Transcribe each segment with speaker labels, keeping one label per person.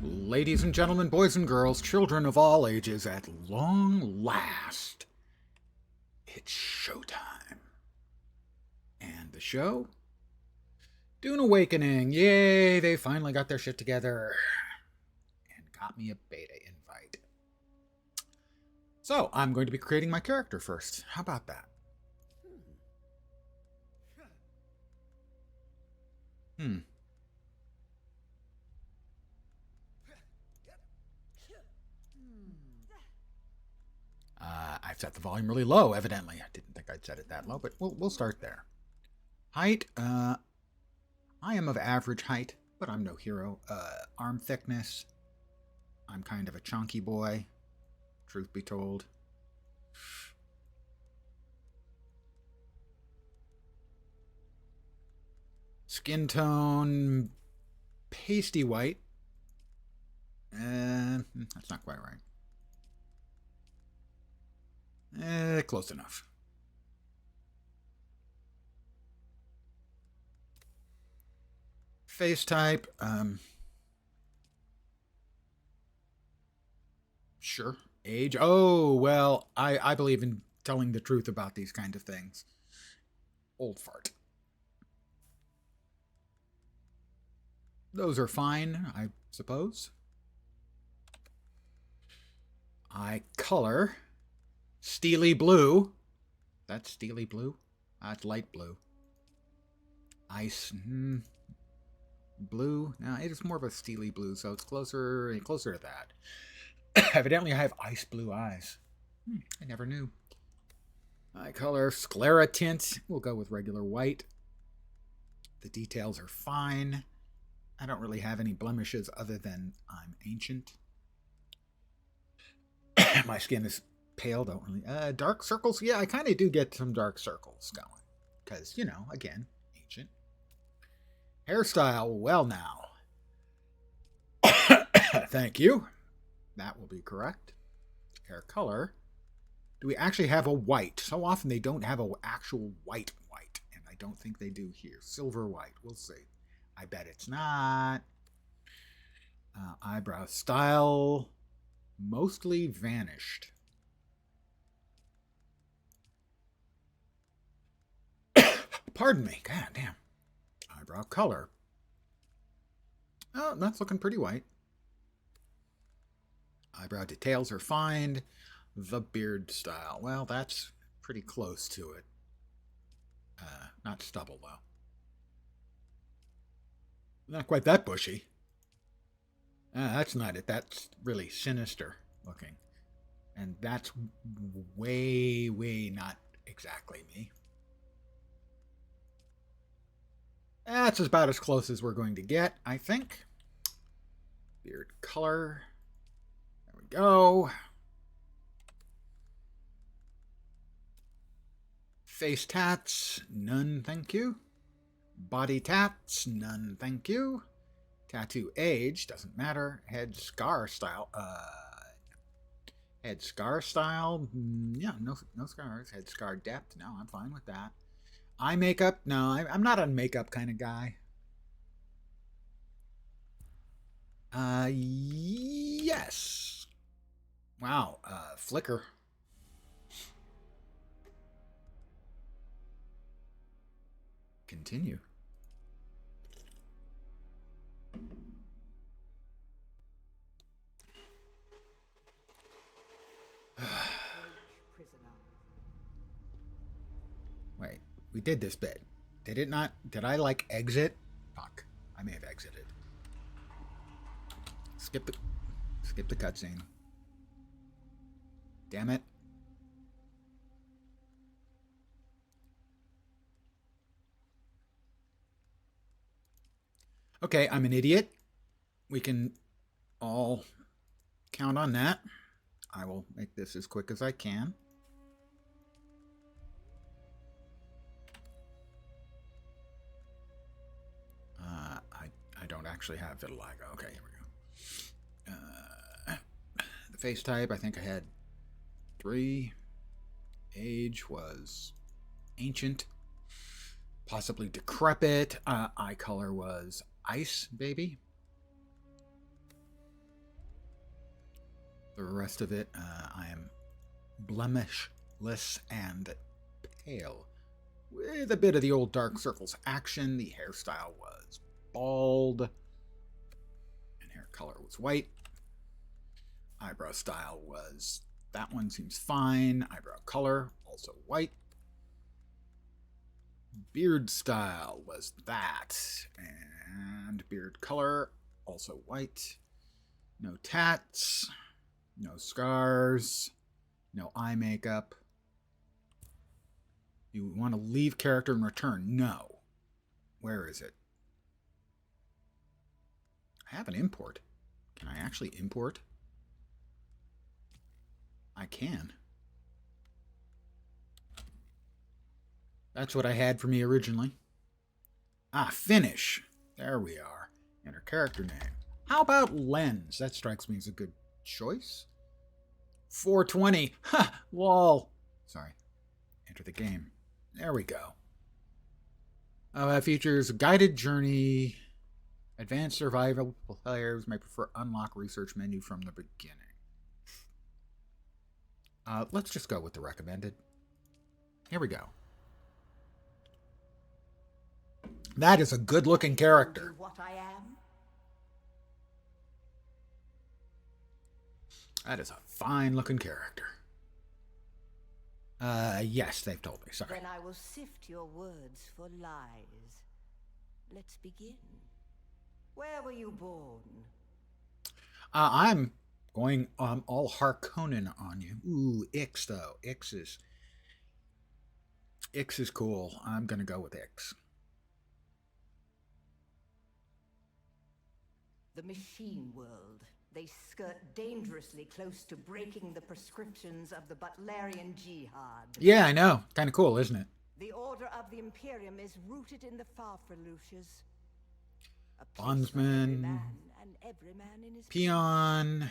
Speaker 1: Ladies and gentlemen, boys and girls, children of all ages, at long last, it's showtime. And the show? Dune Awakening. Yay, they finally got their shit together and got me a beta invite. So, I'm going to be creating my character first. How about that? Hmm. I've set the volume really low, evidently. I didn't think I'd set it that low, but we'll start there. Height, I am of average height, but I'm no hero. Arm thickness, I'm kind of a chunky boy, truth be told. Skin tone, pasty white. That's not quite right. Close enough. Face type, sure. Age, oh, well, I believe in telling the truth about these kind of things. Old fart. Those are fine, I suppose. Eye color, steely blue. That's steely blue? That's light blue. Ice, blue. No, it is more of a steely blue, so it's closer to that. Evidently, I have ice blue eyes. I never knew. Eye color, sclera tint. We'll go with regular white. The details are fine. I don't really have any blemishes other than I'm ancient. My skin is pale, don't really. Dark circles? Yeah, I kind of do get some dark circles going. Because, again, ancient. Hairstyle, well now. Thank you. That will be correct. Hair color. Do we actually have a white? So often they don't have an actual white, and I don't think they do here. Silver white, we'll see. I bet it's not. Eyebrow style, mostly vanished. Pardon me, god damn. Eyebrow color. Oh, that's looking pretty white. Eyebrow details are fine. The beard style, well, that's pretty close to it. Not stubble, though. Not quite that bushy. That's not it. That's really sinister looking. And that's way not exactly me. That's about as close as we're going to get, I think. Beard color. There we go. Face tats, none, thank you. Body tats, none, thank you. Tattoo age, doesn't matter. Head scar style, head scar style, yeah, no scars. Head scar depth, no, I'm fine with that. Eye makeup, no, I'm not a makeup kind of guy. Yes. Wow, flicker. Continue. Wait, we did this bit. Did it not? Did I exit? Fuck. I may have exited. Skip the cutscene. Damn it. Okay, I'm an idiot. We can all count on that. I will make this as quick as I can. I don't actually have vitiligo. Okay, here we go. The face type, I think I had 3. Age was ancient, possibly decrepit. Eye color was ice, baby. The rest of it, I am blemishless and pale, with a bit of the old Dark Circles action. The hairstyle was bald, and hair color was white. Eyebrow style was, that one seems fine. Eyebrow color, also white. Beard style was that, and beard color, also white. No tats, no scars, no eye makeup. You want to leave character and return? No. Where is it? I have an import. Can I actually import? I can. That's what I had for me originally. Ah, finish. There we are. Enter character name. How about lens? That strikes me as a good choice. 420. Ha! Lol. Sorry. Enter the game. There we go. That features guided journey. Advanced survival players may prefer unlock research menu from the beginning. Let's just go with the recommended. Here we go. That is a good-looking character.
Speaker 2: What I am.
Speaker 1: That is a fine-looking character. Yes, they've told me. Sorry.
Speaker 2: Then I will sift your words for lies. Let's begin. Where were you born?
Speaker 1: I'm going all Harkonnen on you. Ooh, Ix though. Ix is cool. I'm gonna go with Ix.
Speaker 2: The machine world. They skirt dangerously close to breaking the prescriptions of the Butlerian Jihad.
Speaker 1: Yeah, I know. Kind of cool, isn't it?
Speaker 2: The order of the Imperium is rooted in the Farfreluches.
Speaker 1: Bondsman, peon,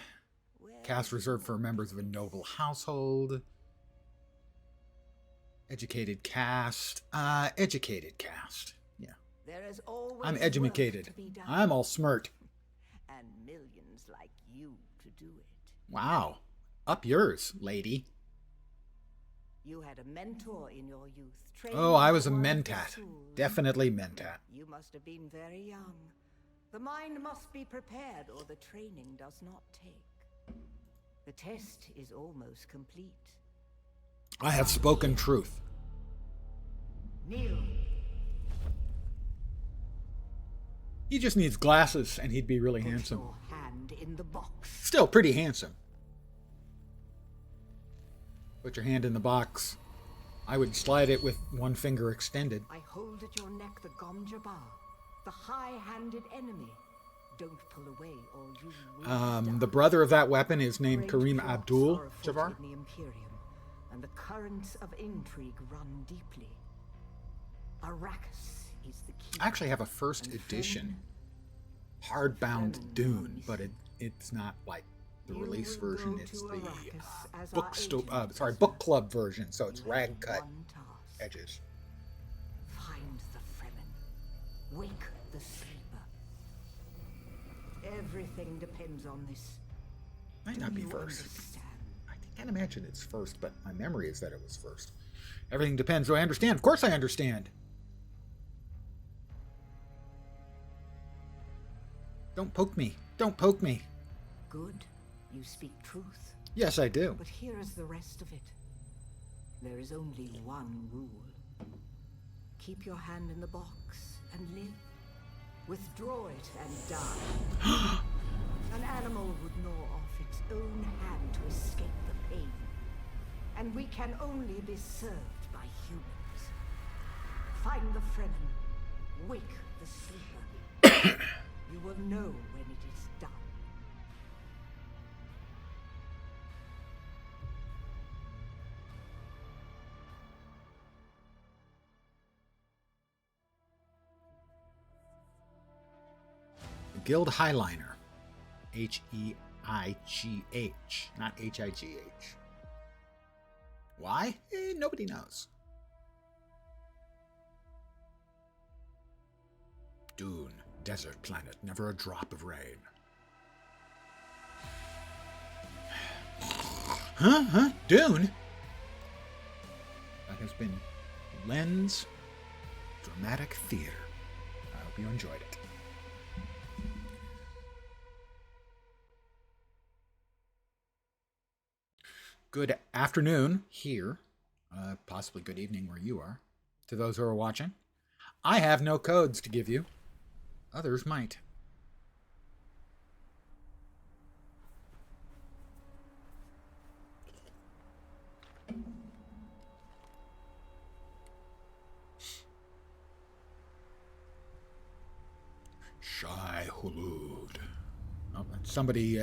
Speaker 1: caste reserved for members of a noble household, educated caste, educated caste. Yeah, I'm educated. I'm all smirk.
Speaker 2: And millions like you to do it.
Speaker 1: Wow, up yours, lady.
Speaker 2: You had a mentor in your youth.
Speaker 1: Oh, I was a mentat. Definitely mentat.
Speaker 2: You must have been very young. The mind must be prepared or the training does not take. The test is almost complete.
Speaker 1: I have spoken truth.
Speaker 2: Kneel.
Speaker 1: He just needs glasses and he'd be really handsome.
Speaker 2: Your hand in the box.
Speaker 1: Still pretty handsome. Put your hand in the box. I would slide it with one finger extended.
Speaker 2: I hold at your neck the Gomjabar, the high-handed enemy. Don't pull away or you will die.
Speaker 1: The brother of that weapon is named
Speaker 2: Great
Speaker 1: Kareem
Speaker 2: plots
Speaker 1: Abdul
Speaker 2: are afoot
Speaker 1: Jabbar.
Speaker 2: in the Imperium, and the currents of intrigue run deeply. Arrakis is the key.
Speaker 1: I actually have a first edition hardbound Dune, but it's not like the release version. It's the book club version, so it's rag cut edges.
Speaker 2: Find the Fremen. Wake the sleeper. Everything depends on this.
Speaker 1: Might not be first. I can't imagine it's first, but my memory is that it was first. Everything depends. Do I understand? Of course I understand. Don't poke me. Don't poke me.
Speaker 2: Good. You speak truth.
Speaker 1: Yes, I do.
Speaker 2: But here is the rest of it. There is only one rule. Keep your hand in the box and live. Withdraw it and die. An animal would gnaw off its own hand to escape the pain. And we can only be served by humans. Find the Fremen. Wake the sleeper. You will know when it is done.
Speaker 1: Guild Highliner. Heigh, not High. Why? Nobody knows. Dune, desert planet, never a drop of rain. Huh? Huh? Dune? That has been Lens Dramatic Theater. I hope you enjoyed it. Good afternoon here, possibly good evening where you are, to those who are watching. I have no codes to give you. Others might. Shai Hulud. Oh, somebody,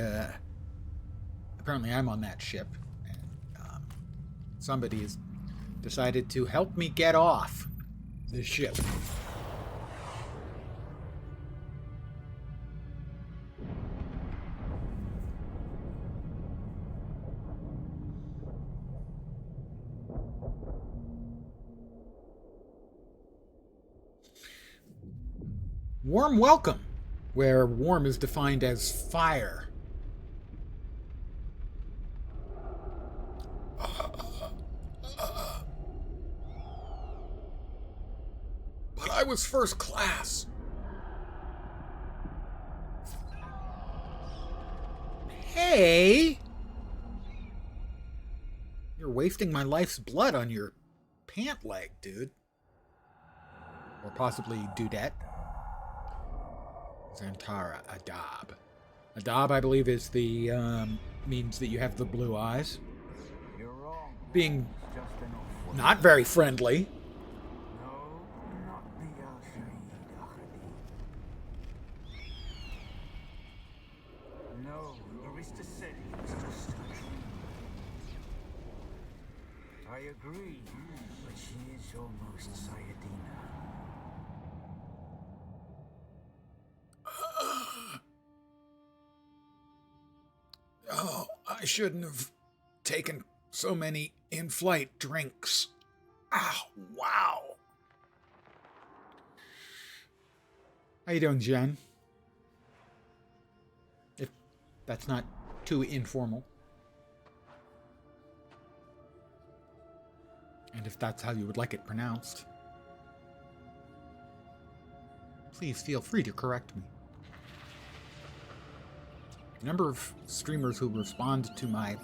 Speaker 1: apparently I'm on that ship, and somebody has decided to help me get off the ship. Warm welcome, where warm is defined as fire. But I was first class. Hey! You're wasting my life's blood on your pant leg, dude. Or possibly dudette. Zantara Adab. Adab, I believe, is the means that you have the blue eyes.
Speaker 3: You're wrong.
Speaker 1: Being
Speaker 3: Just enough.
Speaker 1: not very friendly.
Speaker 3: No, not the Al-Shaheed Ahadi. No, Arista said it was just a dream. I agree, but she is almost Sayadina.
Speaker 1: Oh, I shouldn't have taken so many in-flight drinks. Ow, wow. How you doing, Jen? If that's not too informal. And if that's how you would like it pronounced. Please feel free to correct me. The number of streamers who respond to my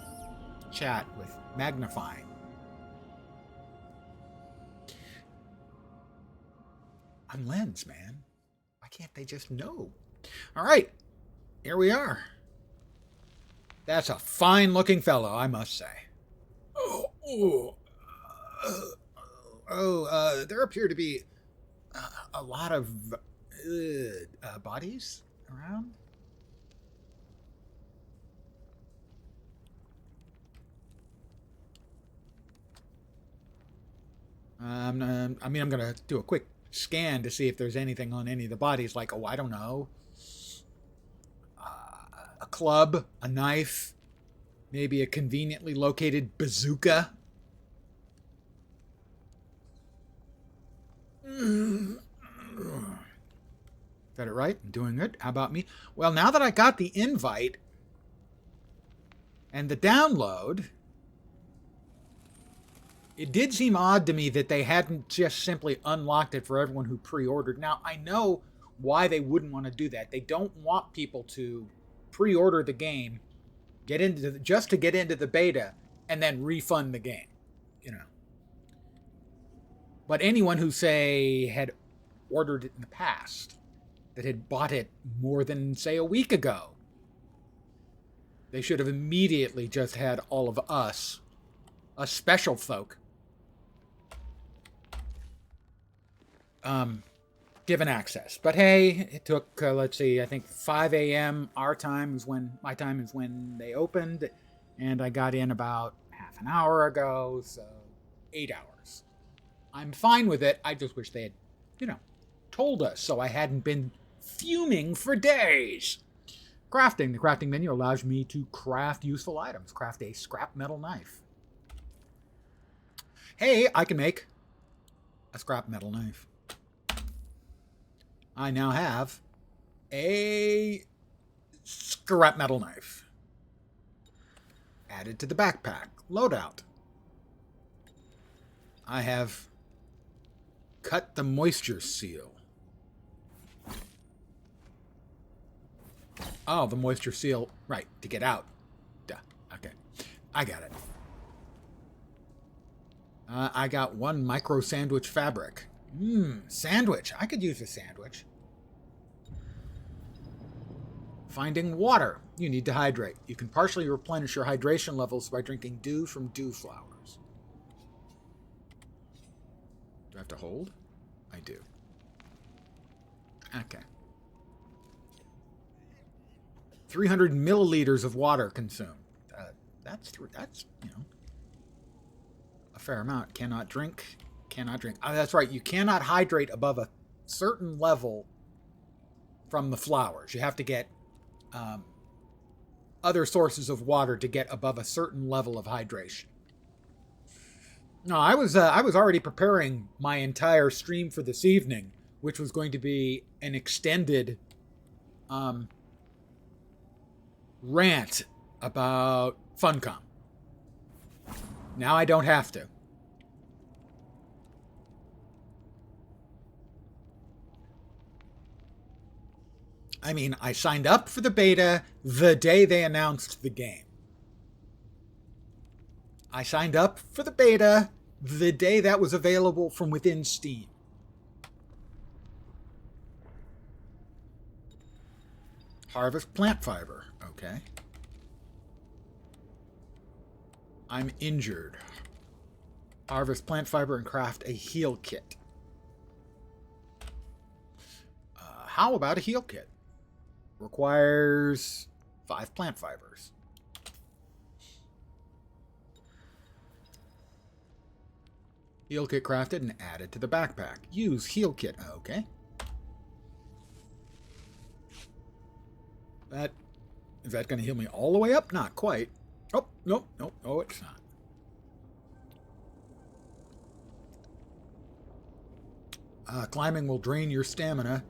Speaker 1: chat with magnifying. I'm Lens, man. Why can't they just know? All right, here we are. That's a fine-looking fellow, I must say. There appear to be a lot of bodies around. I'm going to do a quick scan to see if there's anything on any of the bodies, like, I don't know, a club, a knife, maybe a conveniently located bazooka. Got it right? I'm doing it. How about me? Well, now that I got the invite and the download, it did seem odd to me that they hadn't just simply unlocked it for everyone who pre-ordered. Now, I know why they wouldn't want to do that. They don't want people to pre-order the game, just to get into the beta, and then refund the game, But anyone who, say, had ordered it in the past, that had bought it more than, say, a week ago, they should have immediately just had all of us special folk, given access. But hey, it took, let's see, I think 5 a.m. my time is when they opened, and I got in about half an hour ago, so 8 hours. I'm fine with it. I just wish they had, told us, so I hadn't been fuming for days. Crafting. The crafting menu allows me to craft useful items. Craft a scrap metal knife. Hey, I can make a scrap metal knife. I now have a scrap metal knife. Added to the backpack. Loadout. I have cut the moisture seal. Oh, the moisture seal. Right, to get out. Duh. Okay. I got it. I got one micro sandwich fabric. Sandwich. I could use a sandwich. Finding water. You need to hydrate. You can partially replenish your hydration levels by drinking dew from dew flowers. Do I have to hold? I do. Okay. 300 milliliters of water consumed. That's a fair amount. Cannot drink. Cannot drink. Oh, that's right. You cannot hydrate above a certain level from the flowers. You have to get other sources of water to get above a certain level of hydration. No, I was already preparing my entire stream for this evening, which was going to be an extended rant about Funcom. Now I don't have to. I mean, I signed up for the beta the day they announced the game. I signed up for the beta the day that was available from within Steam. Harvest plant fiber. Okay. I'm injured. Harvest plant fiber and craft a heal kit. How about a heal kit? Requires 5 plant fibers. Heal kit crafted and added to the backpack. Use heal kit. Okay. Is that going to heal me all the way up? Not quite. Oh, nope, nope. Oh, it's not. Climbing will drain your stamina.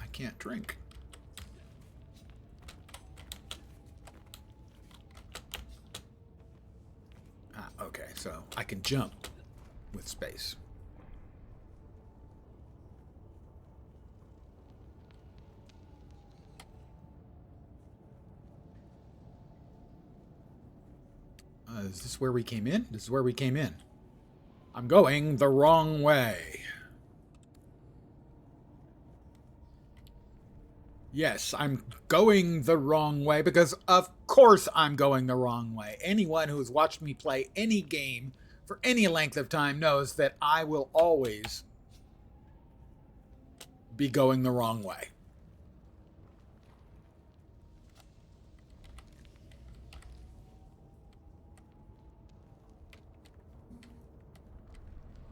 Speaker 1: I can't drink. Okay, so I can jump with space. Is this where we came in? This is where we came in. I'm going the wrong way. Yes, I'm going the wrong way because of course I'm going the wrong way. Anyone who has watched me play any game for any length of time knows that I will always be going the wrong way.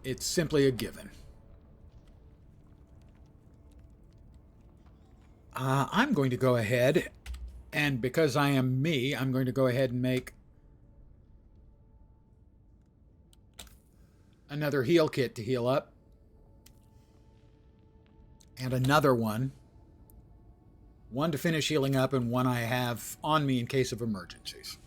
Speaker 1: It's simply a given. I'm going to go ahead, and because I am me, I'm going to go ahead and make another heal kit to heal up. And another one. One to finish healing up, and one I have on me in case of emergencies.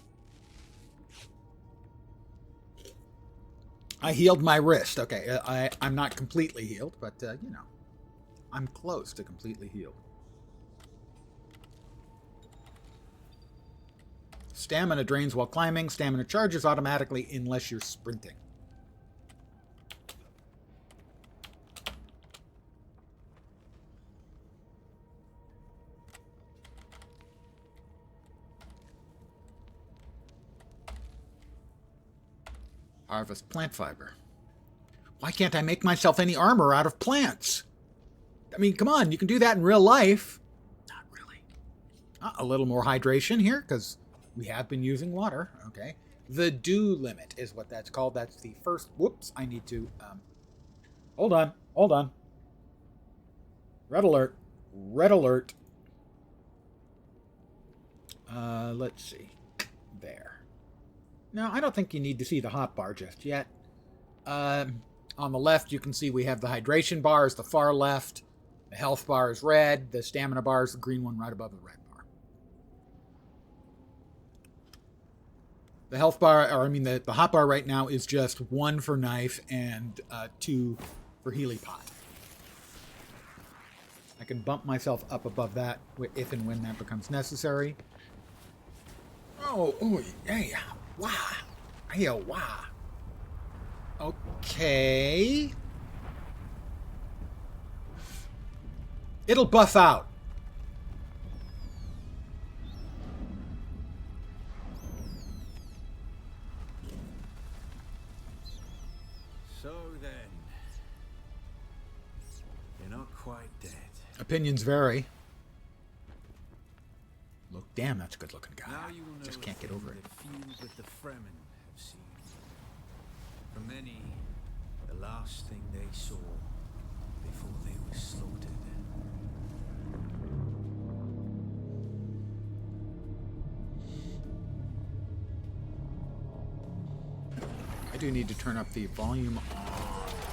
Speaker 1: I healed my wrist. Okay, I'm not completely healed, but, you know, I'm close to completely healed. Stamina drains while climbing. Stamina charges automatically unless you're sprinting. Harvest plant fiber. Why can't I make myself any armor out of plants? I mean, come on, you can do that in real life. Not really. A little more hydration here, because we have been using water. Okay. The dew limit is what that's called. That's the first... Whoops, I need to... Hold on. Hold on. Red alert. Red alert. Let's see. There. Now, I don't think you need to see the hotbar just yet. On the left, you can see we have the hydration bar as the far left. The health bar is red. The stamina bar is the green one right above the red bar. The health bar, or I mean the hot bar right now is just 1 for knife and 2 for Healy pot. I can bump myself up above that if and when that becomes necessary. Oh, hey, wow. Hey, wow. Okay. It'll buff out.
Speaker 3: So then, you're not quite dead.
Speaker 1: Opinions vary. Look, damn, that's a good-looking guy.
Speaker 3: Now you will know
Speaker 1: Just can't get over it.
Speaker 3: that few but the Fremen have seen. For many, the last thing they saw before they were slaughtered.
Speaker 1: I do need to turn up the volume on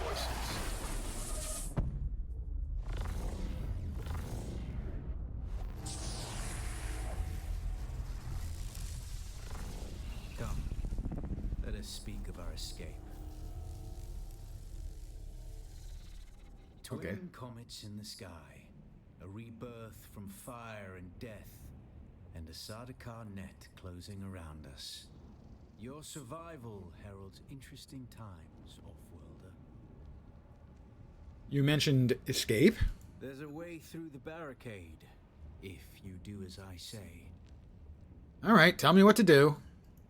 Speaker 1: voices.
Speaker 3: Come, let us speak of our escape. Twin
Speaker 1: Okay.
Speaker 3: comets in the sky, a rebirth from fire and death, and a Sardaukar net closing around us. Your survival heralds interesting times, Offworlder.
Speaker 1: You mentioned escape.
Speaker 3: There's a way through the barricade, if you do as I say.
Speaker 1: All right, tell me what to do.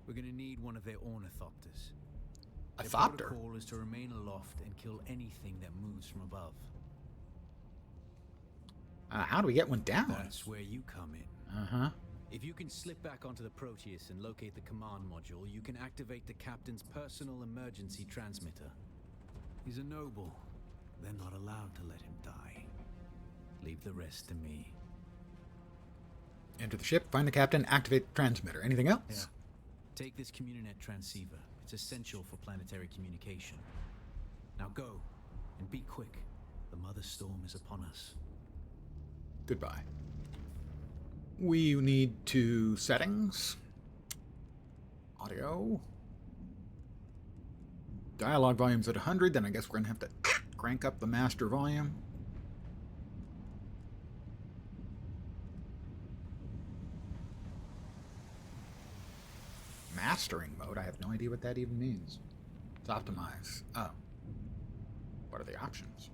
Speaker 3: We're gonna need one of their ornithopters.
Speaker 1: A
Speaker 3: Their
Speaker 1: thopter.
Speaker 3: protocol is to remain aloft and kill anything that moves from above.
Speaker 1: How do we get one down?
Speaker 3: That's where you come in.
Speaker 1: Uh-huh.
Speaker 3: If you can slip back onto the Proteus and locate the command module, you can activate the captain's personal emergency transmitter. He's a noble. They're not allowed to let him die. Leave the rest to me.
Speaker 1: Enter the ship, find the captain, activate the transmitter. Anything else?
Speaker 3: Yeah. Take this Communinet transceiver. It's essential for planetary communication. Now go, and be quick. The Mother Storm is upon us.
Speaker 1: Goodbye. We need to settings. Audio. Dialogue volume's at 100, then I guess we're going to have to crank up the master volume. Mastering mode? I have no idea what that even means. It's optimize. Oh. What are the options?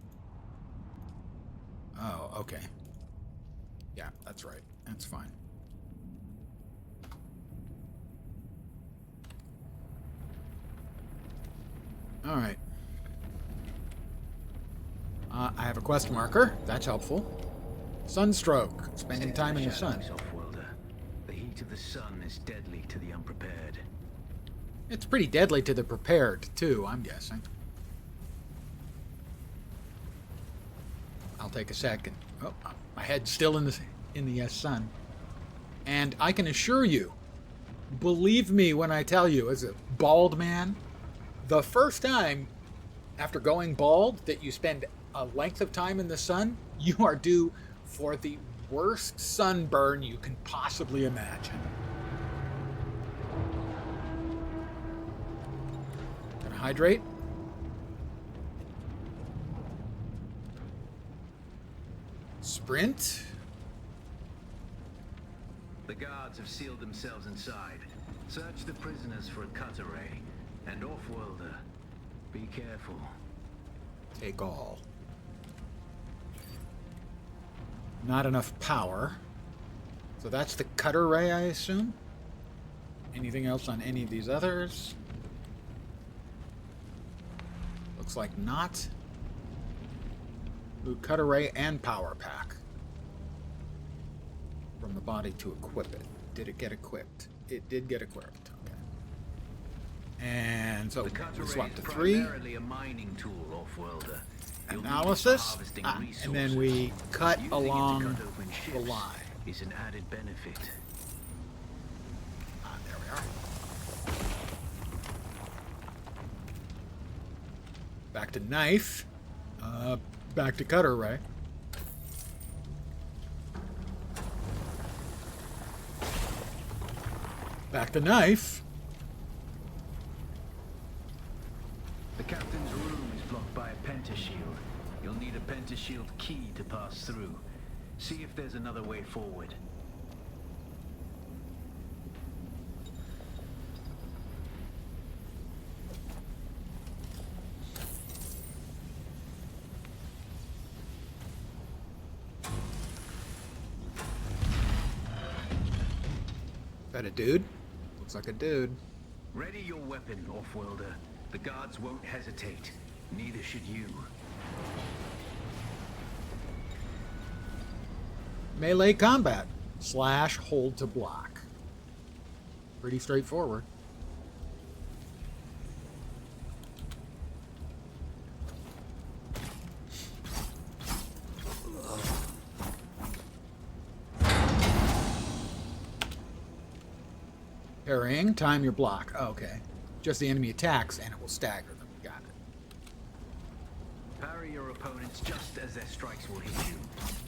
Speaker 1: Oh, okay. Yeah, that's right. That's fine. All right. I have a quest marker. That's helpful. Sunstroke. Spending time in the sun.
Speaker 3: Offworlder. The heat of the sun is deadly to the unprepared.
Speaker 1: It's pretty deadly to the prepared, too, I'm guessing. I'll take a second. Oh, my head's still in the sun. And I can assure you, believe me when I tell you, as a bald man, the first time after going bald that you spend a length of time in the sun, you are due for the worst sunburn you can possibly imagine. Gonna hydrate. Sprint.
Speaker 4: The guards have sealed themselves inside. Search the prisoners for a cut array. And Offworlder, be careful.
Speaker 1: Take all. Not enough power. So that's the cutter ray, I assume? Anything else on any of these others? Looks like not. Ooh, cutter ray and power pack. From the body to equip it. Did it get equipped? It did get equipped. Okay. And so
Speaker 4: The cut
Speaker 1: we
Speaker 4: array
Speaker 1: swap
Speaker 4: is
Speaker 1: to 3.
Speaker 4: primarily a mining tool, Offworlder. You'll need it for
Speaker 1: Analysis.
Speaker 4: harvesting
Speaker 1: And then
Speaker 4: resources.
Speaker 1: we cut
Speaker 4: Using it to
Speaker 1: along
Speaker 4: cut open
Speaker 1: the
Speaker 4: ships
Speaker 1: line.
Speaker 4: is an added benefit.
Speaker 1: There we are. Back to knife. Back to cutter ray. Back to knife.
Speaker 4: The captain's room is blocked by a pentashield. You'll need a pentashield key to pass through. See if there's another way forward.
Speaker 1: Is that a dude? Looks like a dude.
Speaker 4: Ready your weapon, Offworlder. The guards won't hesitate. Neither should you.
Speaker 1: Melee combat. Slash hold to block. Pretty straightforward. Parrying, time your block. Oh, okay. Just the enemy attacks and it will stagger them. Got it.
Speaker 4: Parry your opponents just as their strikes will hit you.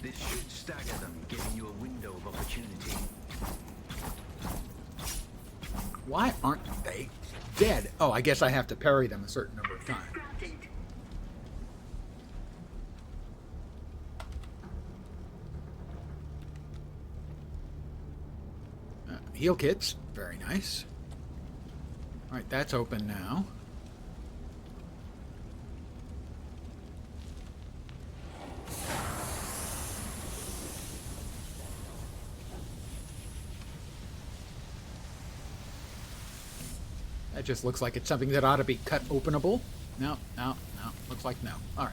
Speaker 4: This should stagger them, giving you a window of opportunity.
Speaker 1: Why aren't they dead? Oh, I guess I have to parry them a certain number of times. Heal kits. Very nice. Alright, that's open now. That just looks like it's something that ought to be cut openable. No, no, no. Looks like no. Alright.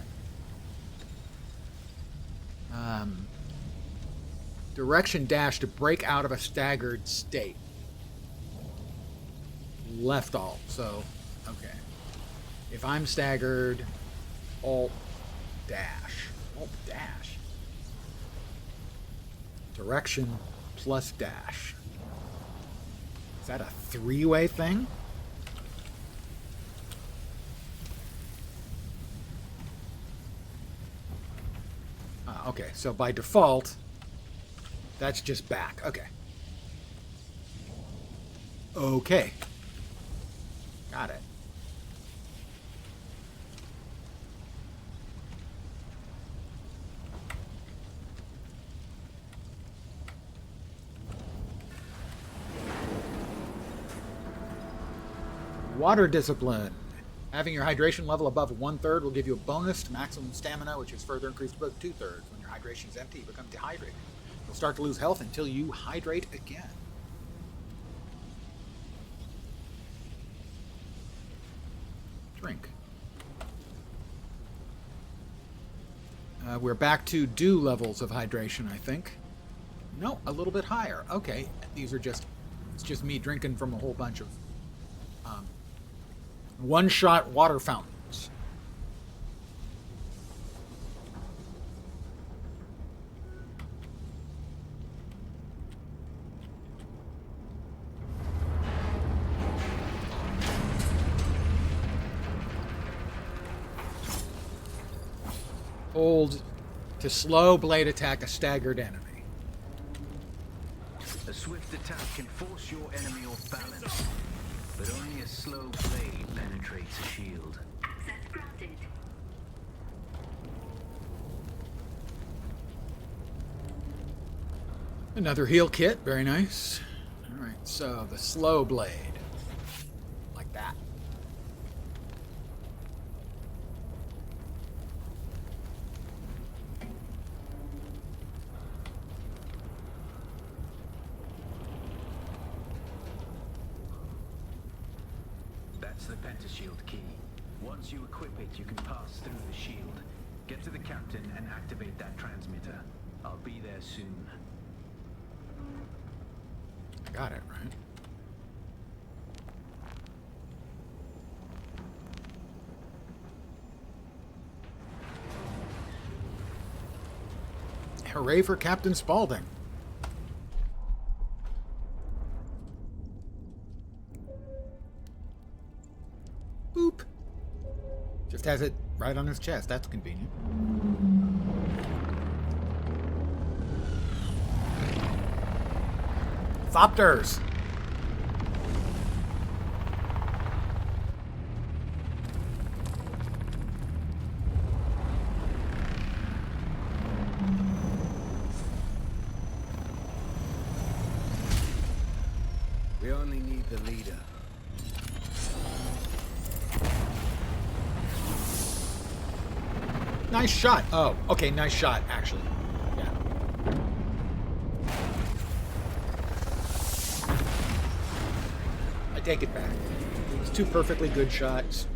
Speaker 1: Direction dash to break out of a staggered state. Left alt, so, okay. If I'm staggered, alt dash. Alt dash. Direction plus dash. Is that a three-way thing? Okay, so by default, that's just back. Okay. Okay. Got it. Water discipline. Having your hydration level above 1/3 will give you a bonus to maximum stamina, which is further increased to about 2/3. When your hydration is empty, you become dehydrated. You'll start to lose health until you hydrate again. Drink. We're back to dew levels of hydration, I think. No, a little bit higher. Okay, these are just, it's just me drinking from a whole bunch of one-shot water fountains. Hold to slow blade attack a staggered enemy.
Speaker 4: A swift attack can force your enemy off balance, but only a slow blade penetrates a shield.
Speaker 5: Access granted.
Speaker 1: Another heal kit, very nice. Alright, so the slow blade. Like that.
Speaker 4: That's the pentashield key. Once you equip it, you can pass through the shield. Get to the captain and activate that transmitter. I'll be there soon.
Speaker 1: I got it, right? Hooray for Captain Spaulding. Boop. Just has it right on his chest. That's convenient. Thopters.
Speaker 3: We only need the leader.
Speaker 1: Nice shot. Oh, okay, nice shot, actually. Yeah. I take it back. It was two perfectly good shots.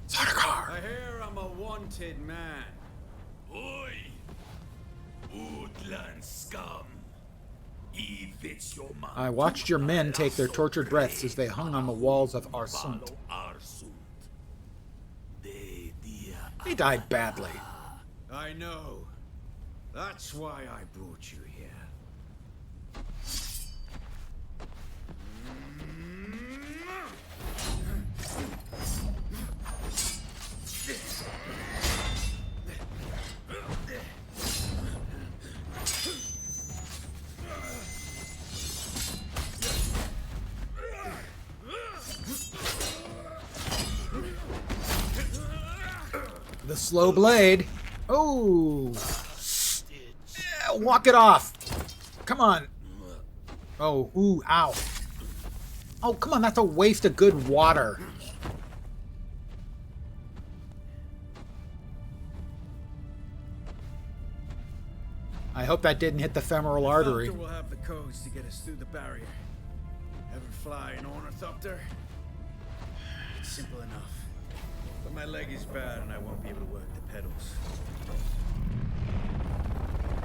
Speaker 1: Sardaukar!
Speaker 3: I hear I'm a wanted man.
Speaker 5: Oi! Woodland scum! Evits your man.
Speaker 1: I watched your men take their tortured breaths as they hung on the walls of Arsund. They died badly.
Speaker 3: I know. That's why I brought you here.
Speaker 1: The slow blade. Oh! Yeah, walk it off. Come on. Oh, ooh, ow. Oh, come on, that's a waste of good water. I hope that didn't hit the femoral artery.
Speaker 3: Ornithopter will have the codes to get us through the barrier. Ever fly an ornithopter? It's simple enough. But my leg is bad and I won't be able to work the pedals.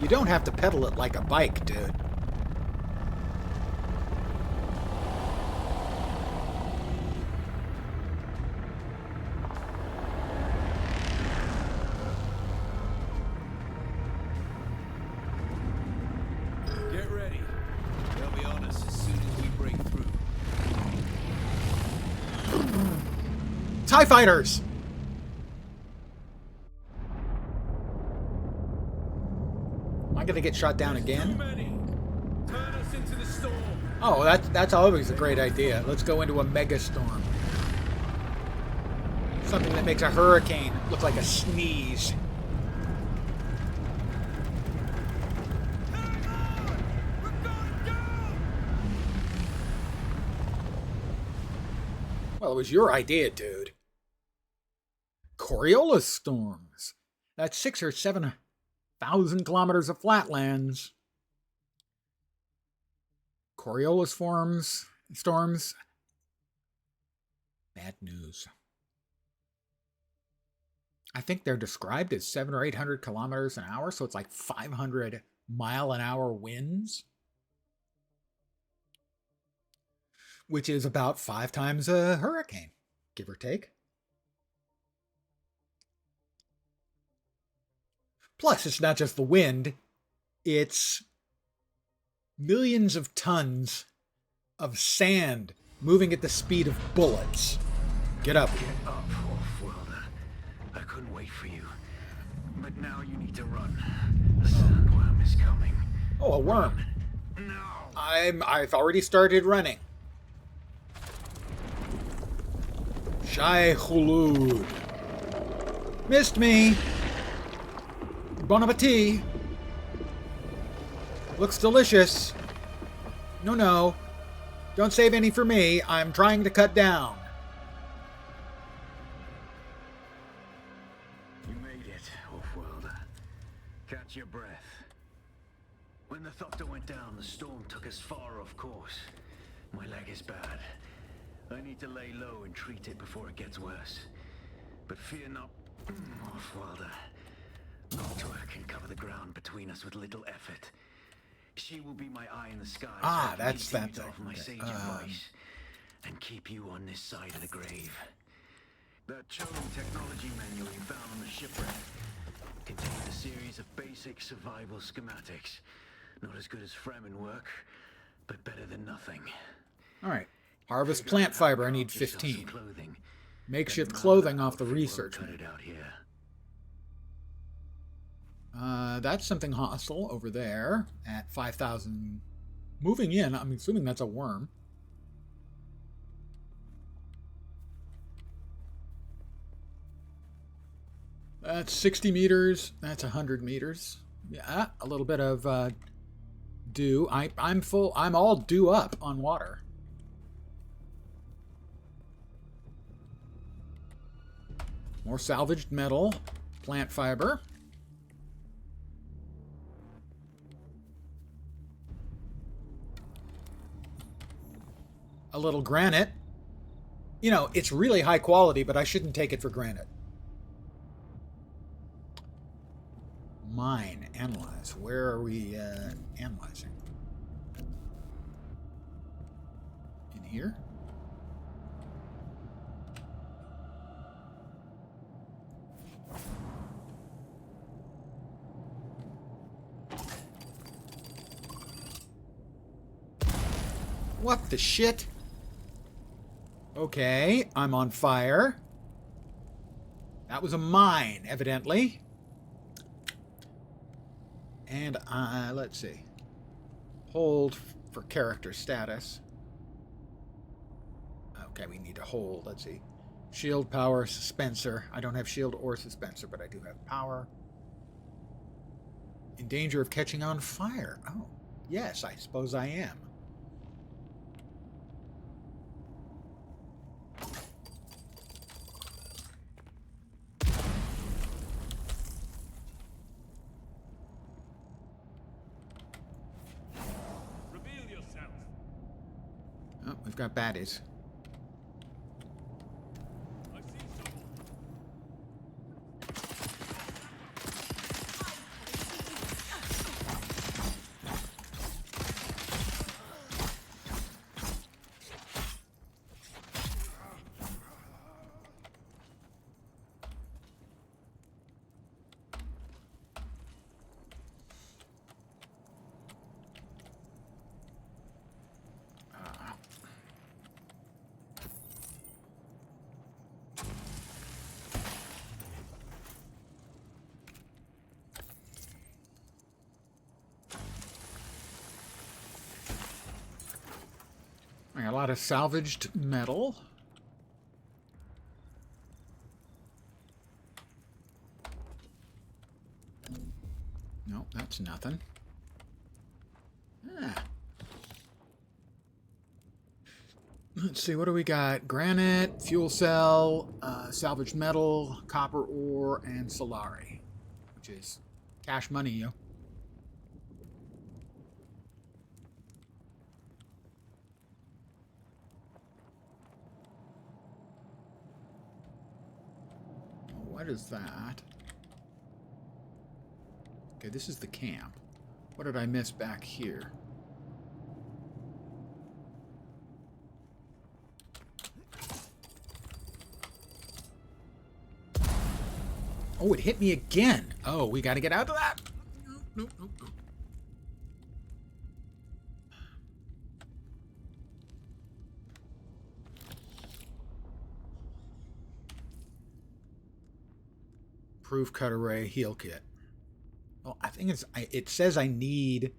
Speaker 1: You don't have to pedal it like a bike, dude.
Speaker 3: Get ready. They'll be on us as soon as we break through.
Speaker 1: TIE fighters! Am I gonna get shot down
Speaker 3: Too
Speaker 1: again?
Speaker 3: many. Turn us into the storm.
Speaker 1: Oh, that's always a great idea. Let's go into a megastorm. Something that makes a hurricane look like a sneeze. Well, it was your idea, dude. Coriolis storms. That's 6,000 or 7,000 kilometers of flatlands. Coriolis storms. Bad news. I think they're described as 700 or 800 kilometers an hour, so it's like 500 mile an hour winds, which is about 5 times a hurricane, give or take. Plus, it's not just the wind, it's millions of tons of sand moving at the speed of bullets. Get up.
Speaker 4: Get up, Off-Worlder. I couldn't wait for you. But now you need to run. The sandworm is coming.
Speaker 1: Oh, a worm.
Speaker 4: Now!
Speaker 1: I've already started running. Shai Hulud. Missed me. Bon appetit. Looks delicious. No. Don't save any for me. I'm trying to cut down.
Speaker 4: You made it, Off-Worlder. Catch your breath. When the Thopter went down, the storm took us far off course. My leg is bad. I need to lay low and treat it before it gets worse. But fear not, Off-Worlder. Noctua can cover the ground between us with little effort. She will be my eye in the sky.
Speaker 1: Ah,
Speaker 4: so I can
Speaker 1: that's that
Speaker 4: lead you off
Speaker 1: thing.
Speaker 4: my sage advice and keep you on this side of the grave. That chosen technology manual you found on the shipwreck contained a series of basic survival schematics. Not as good as Fremen work, but better than nothing.
Speaker 1: All right. Harvest plant fiber. I need
Speaker 4: Craft yourself some
Speaker 1: 15.
Speaker 4: clothing.
Speaker 1: Makeshift
Speaker 4: Then
Speaker 1: clothing
Speaker 4: mount
Speaker 1: off the
Speaker 4: outfit
Speaker 1: research
Speaker 4: won't cut
Speaker 1: menu.
Speaker 4: it out here.
Speaker 1: That's something hostile over there at 5,000. Moving in, I'm assuming that's a worm. That's 60 meters. That's 100 meters. Yeah, a little bit of dew. I'm full. I'm all dew up on water. More salvaged metal, plant fiber. A little granite. You know, it's really high quality, but I shouldn't take it for granted. Mine, analyze. Where are we analyzing? In here? What the shit? Okay, I'm on fire. That was a mine, evidently. And let's see. Hold for character status. Okay, we need to hold. Let's see. Shield, power, suspenser. I don't have shield or suspenser, but I do have power. In danger of catching on fire. Oh, yes, I suppose I am.
Speaker 5: Reveal yourself.
Speaker 1: Oh, we've got baddies.
Speaker 5: I see someone.
Speaker 1: I got a lot of salvaged metal. Nope, that's nothing. Ah. Let's see, what do we got? Granite, fuel cell, salvaged metal, copper ore, and solari, which is cash money, yo. What is that? Okay, this is the camp. What did I miss back here? Oh, it hit me again. Oh, we got to get out of that. No. Proof cut array heal kit. Well, I think it says I need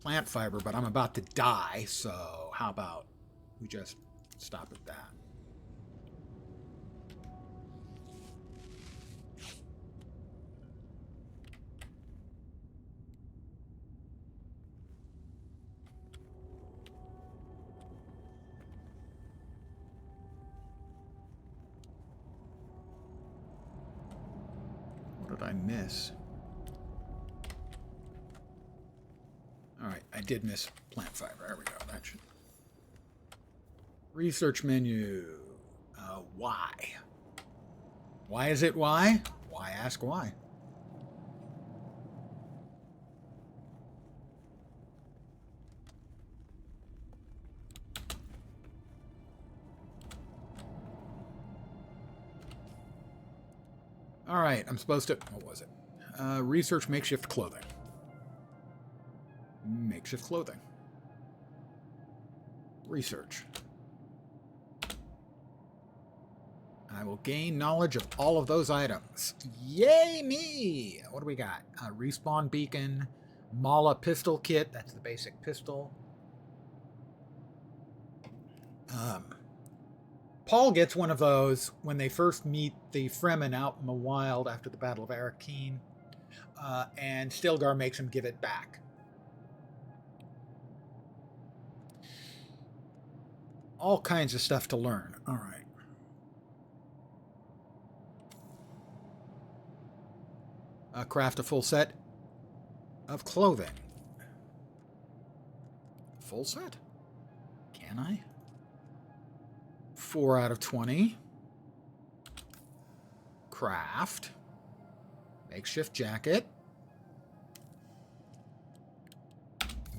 Speaker 1: plant fiber, but I'm about to die, so how about we just stop at that? What did I miss? All right, I did miss plant fiber. There we go. That should. Research menu. Why? Why is it why? Why ask why? All right, I'm supposed to. What was it? Research makeshift clothing. Makeshift clothing. Research. I will gain knowledge of all of those items. Yay me! What do we got? Respawn beacon, Mala pistol kit. That's the basic pistol. Paul gets one of those when they first meet the Fremen out in the wild after the Battle of Arrakeen, and Stilgar makes him give it back. All kinds of stuff to learn. All right. Craft a full set of clothing. Full set? Can I? 4 out of 20. Craft. Makeshift jacket.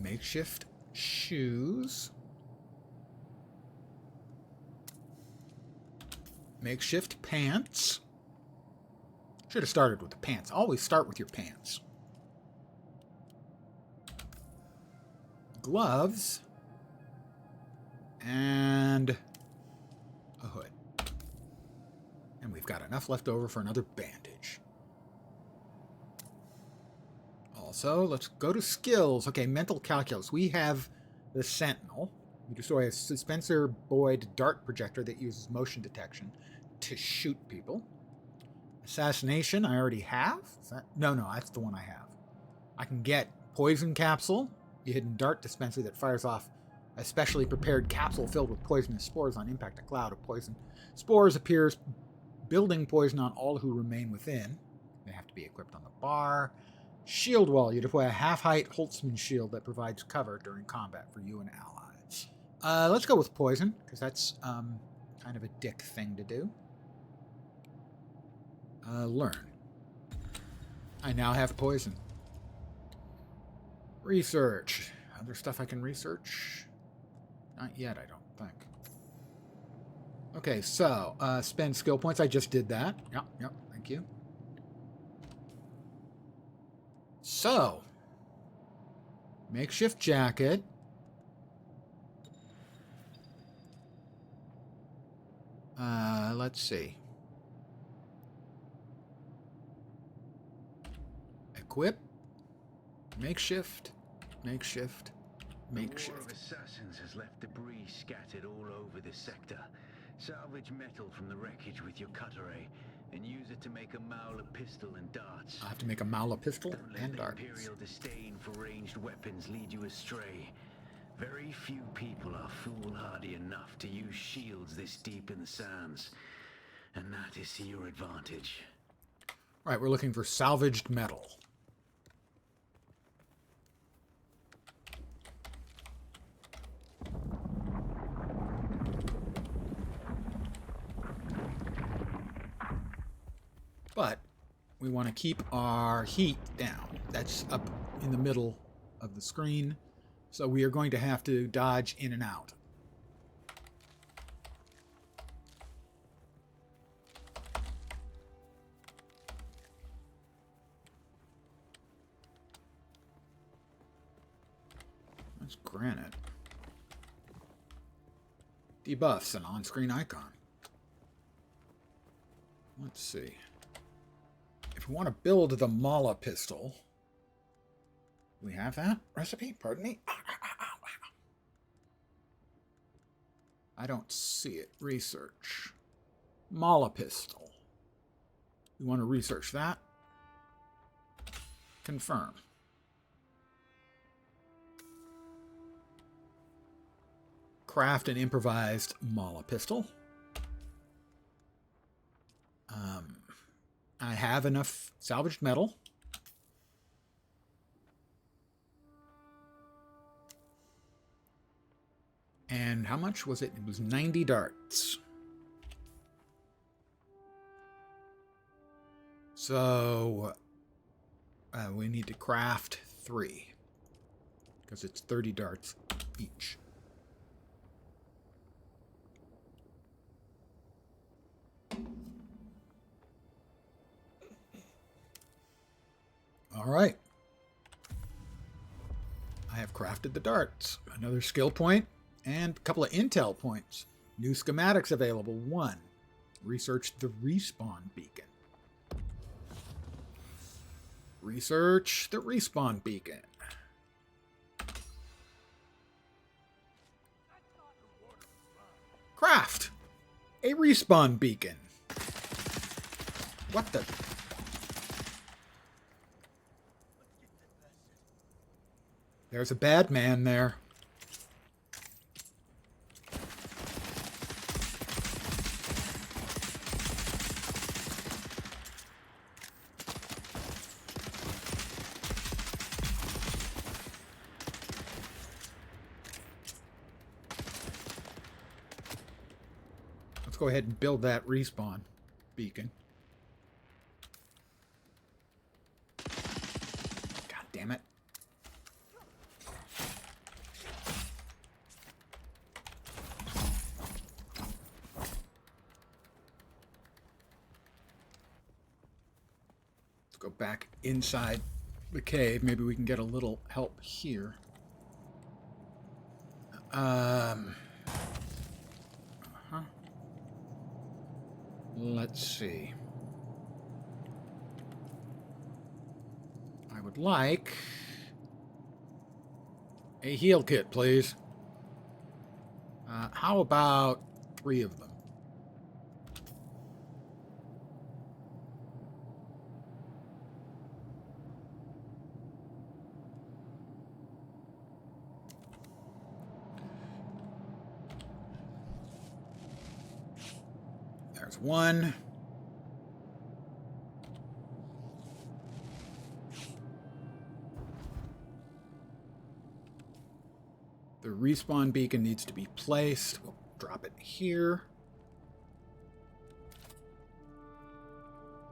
Speaker 1: Makeshift shoes. Makeshift pants. Should have started with the pants. Always start with your pants. Gloves. And a hood. And we've got enough left over for another bandage. Also, let's go to skills. Okay, mental calculus. We have the Sentinel. You destroy a Spencer Boyd dart projector that uses motion detection to shoot people. Assassination, I already have. No, that's the one I have. I can get poison capsule, the hidden dart dispenser that fires off a specially prepared capsule filled with poisonous spores. On impact. A cloud of poison spores appears, building poison on all who remain within. They have to be equipped on the bar. Shield wall. You deploy a half-height Holtzman shield that provides cover during combat for you and allies. Let's go with poison, because that's kind of a dick thing to do. Learn. I now have poison. Research. Other stuff I can research? Not yet, I don't think. Okay, so, spend skill points. I just did that. Yep, thank you. So, makeshift jacket. Let's see. Equip. Makeshift.
Speaker 4: The war of assassins has left debris scattered all over this sector. Salvage metal from the wreckage with your cutter ray, and use it to make a Mauler pistol and darts.
Speaker 1: I have to make a Mauler pistol
Speaker 4: Don't let
Speaker 1: and
Speaker 4: the
Speaker 1: darts.
Speaker 4: Imperial disdain for ranged weapons lead you astray. Very few people are foolhardy enough to use shields this deep in the sands, and that is to your advantage.
Speaker 1: Right, we're looking for salvaged metal. But we want to keep our heat down. That's up in the middle of the screen. So we are going to have to dodge in and out. That's granite. Debuffs, an on-screen icon. Let's see. If we want to build the Mala pistol, do we have that recipe? Pardon me. I don't see it. Research. Mala pistol. We want to research that. Confirm. Craft an improvised Mala pistol. I have enough salvaged metal. And how much was it? It was 90 darts. So we need to craft 3 because it's 30 darts each. All right. I have crafted the darts. Another skill point and a couple of intel points. New schematics available. 1. Research the respawn beacon. Research the respawn beacon. Craft. A respawn beacon. What the? There's a bad man there. Let's go ahead and build that respawn beacon. God damn it. Let's go back inside the cave. Maybe we can get a little help here. Let's see. I would like a heal kit, please. How about 3 of them? There's 1. The respawn beacon needs to be placed. We'll drop it here.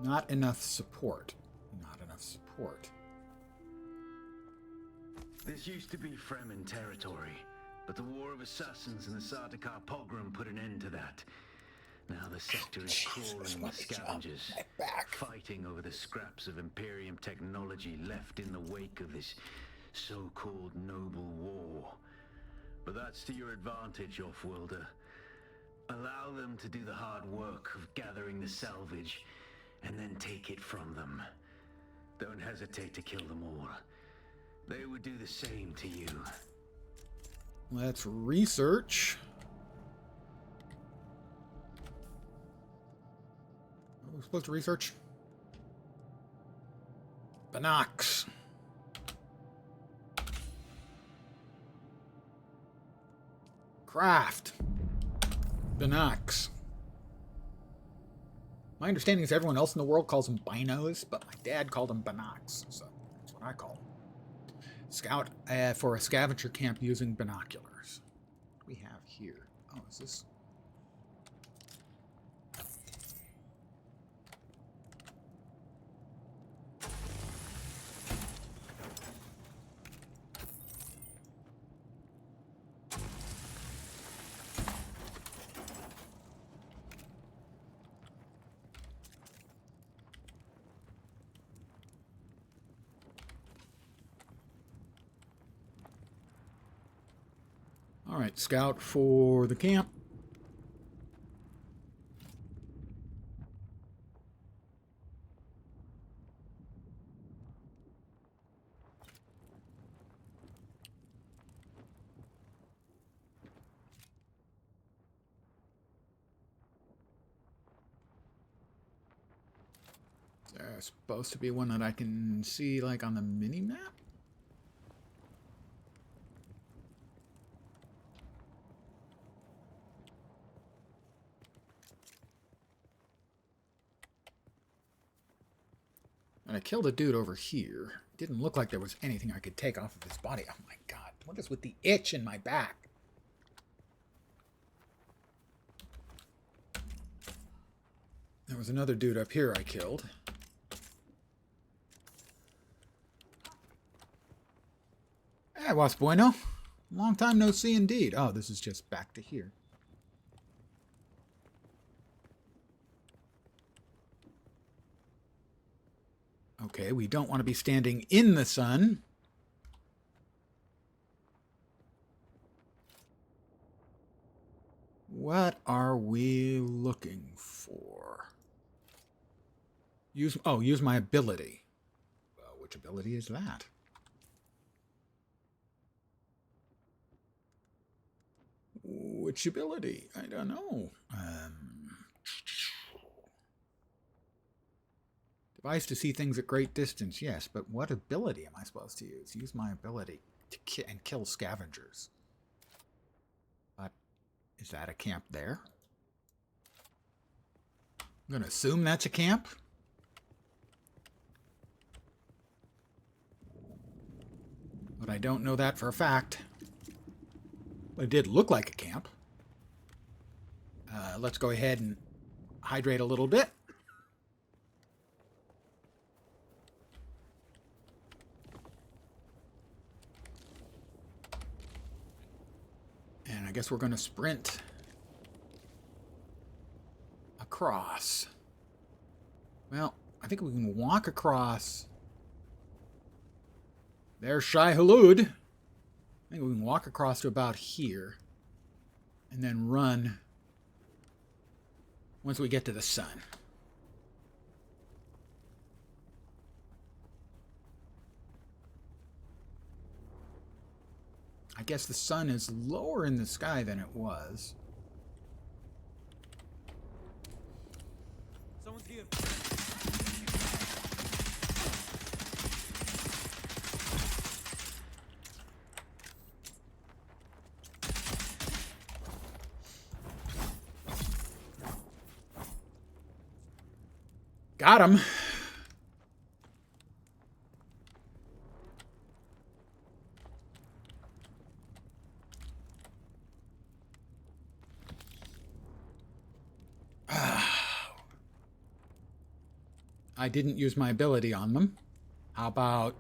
Speaker 1: Not enough support. Not enough support.
Speaker 4: This used to be Fremen territory, but the War of Assassins and the Sardaukar pogrom put an end to that. Now the sector is crawling with scavengers, fighting over the scraps of Imperium technology left in the wake of this so-called noble war. But that's to your advantage, Offworlder. Allow them to do the hard work of gathering the salvage, and then take it from them. Don't hesitate to kill them all. They would do the same to you.
Speaker 1: Let's research. What are we supposed to research? Binocs. Craft. Binocs. My understanding is everyone else in the world calls them binos, but my dad called them binocs, so that's what I call them. Scout for a scavenger camp using binoculars. What do we have here? Oh, is this? All right, scout for the camp. There's supposed to be one that I can see like on the mini-map. And I killed a dude over here. Didn't look like there was anything I could take off of his body. Oh my god, what is with the itch in my back? There was another dude up here I killed. Hey, was bueno. Long time no see indeed. Oh, this is just back to here. Okay, we don't want to be standing in the sun. What are we looking for? Use my ability. Well, which ability is that? Which ability? I don't know. Device to see things at great distance. Yes, but what ability am I supposed to use? Use my ability to kill scavengers. But is that a camp there? I'm going to assume that's a camp. But I don't know that for a fact. It did look like a camp. Let's go ahead and hydrate a little bit. And I guess we're going to sprint across. Well, I think we can walk across. There's Shai Hulud. I think we can walk across to about here. And then run once we get to the sun. I guess the sun is lower in the sky than it was.
Speaker 3: Someone's here.
Speaker 1: Got him. I didn't use my ability on them. How about...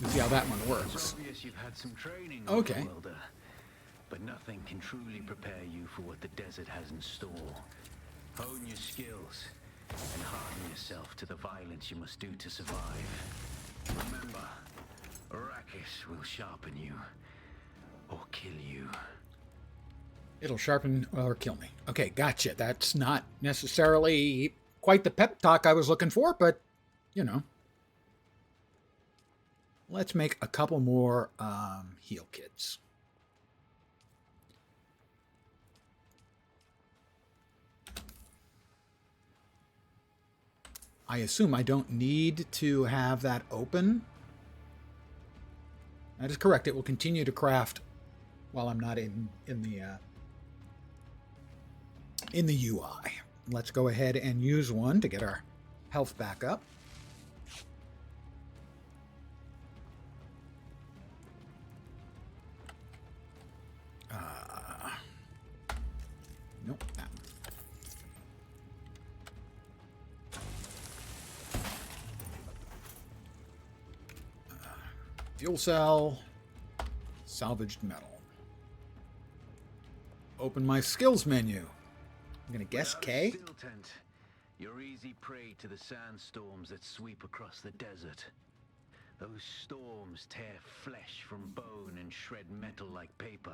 Speaker 1: Let's see how that one
Speaker 4: It's
Speaker 1: works.
Speaker 4: obvious you've had some training,
Speaker 1: Okay.
Speaker 4: Welder, but nothing can truly prepare you for what the desert has in store. Hone your skills and harden yourself to the violence you must do to survive. Remember, Arrakis will sharpen you or kill you.
Speaker 1: It'll sharpen or kill me. Okay, gotcha. That's not necessarily quite the pep talk I was looking for, but, you know. Let's make a couple more heal kits. I assume I don't need to have that open. That is correct. It will continue to craft while I'm not in the UI. Let's go ahead and use one to get our health back up. Nope. That one. Fuel cell. Salvaged metal. Open my skills menu. I'm going to guess
Speaker 4: Without a
Speaker 1: K.
Speaker 4: still tent, you're easy prey to the sandstorms that sweep across the desert. Those storms tear flesh from bone and shred metal like paper.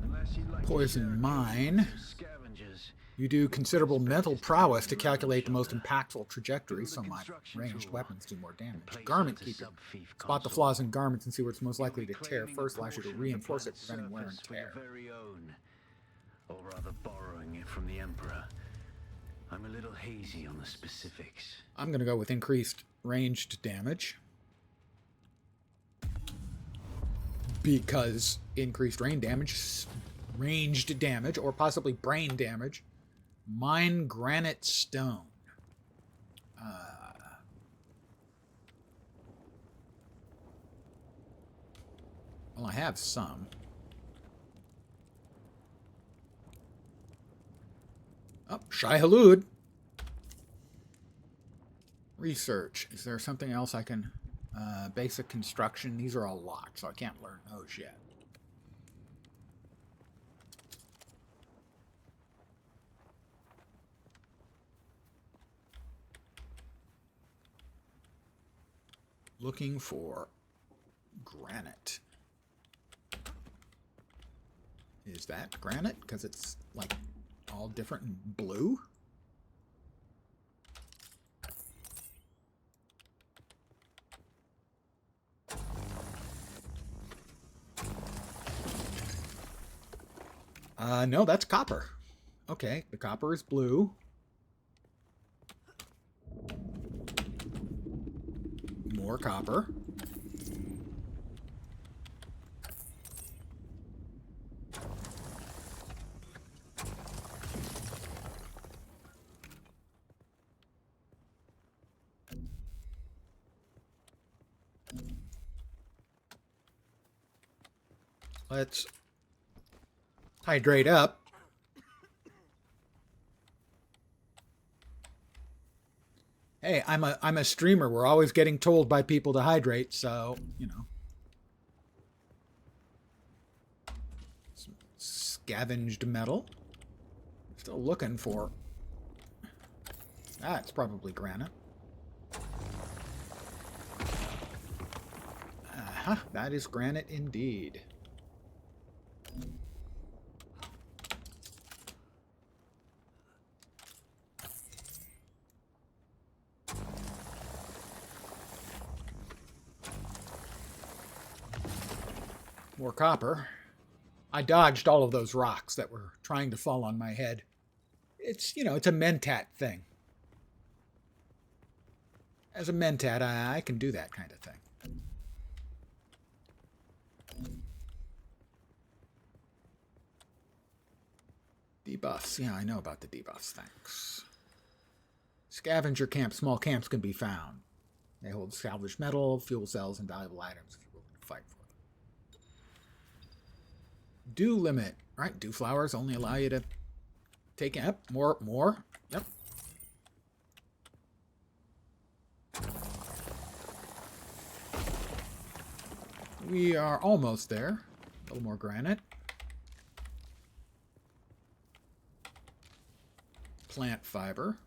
Speaker 4: Unless you'd like to
Speaker 1: Poison
Speaker 4: share a
Speaker 1: mine.
Speaker 4: with some scavengers,
Speaker 1: You do considerable mental prowess to calculate the most impactful trajectory, so my ranged weapons do more damage. Garment keeper. Spot the flaws in garments and see where it's most likely to tear. First, allows you to reinforce it, preventing wear and tear.
Speaker 4: Very own, or rather borrowing it from the Emperor. I'm a little hazy on the specifics.
Speaker 1: I'm going to go with increased ranged damage. Because increased ranged damage, or possibly brain damage. Mine granite stone. Well, I have some. Oh, Shai Hulud. Research. Is there something else I can... basic construction. These are all locked, so I can't learn those yet. Looking for granite. Is that granite? Because it's like all different in blue? No, that's copper. Okay, the copper is blue. More copper. Let's hydrate up. Hey, I'm a streamer. We're always getting told by people to hydrate, so, you know. Some scavenged metal. Still looking for... Ah, it's probably granite. Uh-huh, that is granite indeed. More copper. I dodged all of those rocks that were trying to fall on my head. It's, you know, it's a mentat thing. As a mentat, I can do that kind of thing. Debuffs. Yeah, I know about the debuffs. Thanks. Scavenger camp. Small camps can be found. They hold salvaged metal, fuel cells, and valuable items if you're willing to fight for them. Dew limit. Right, dew flowers only allow you to take... Yep, more. Yep. We are almost there. A little more granite. Plant fiber.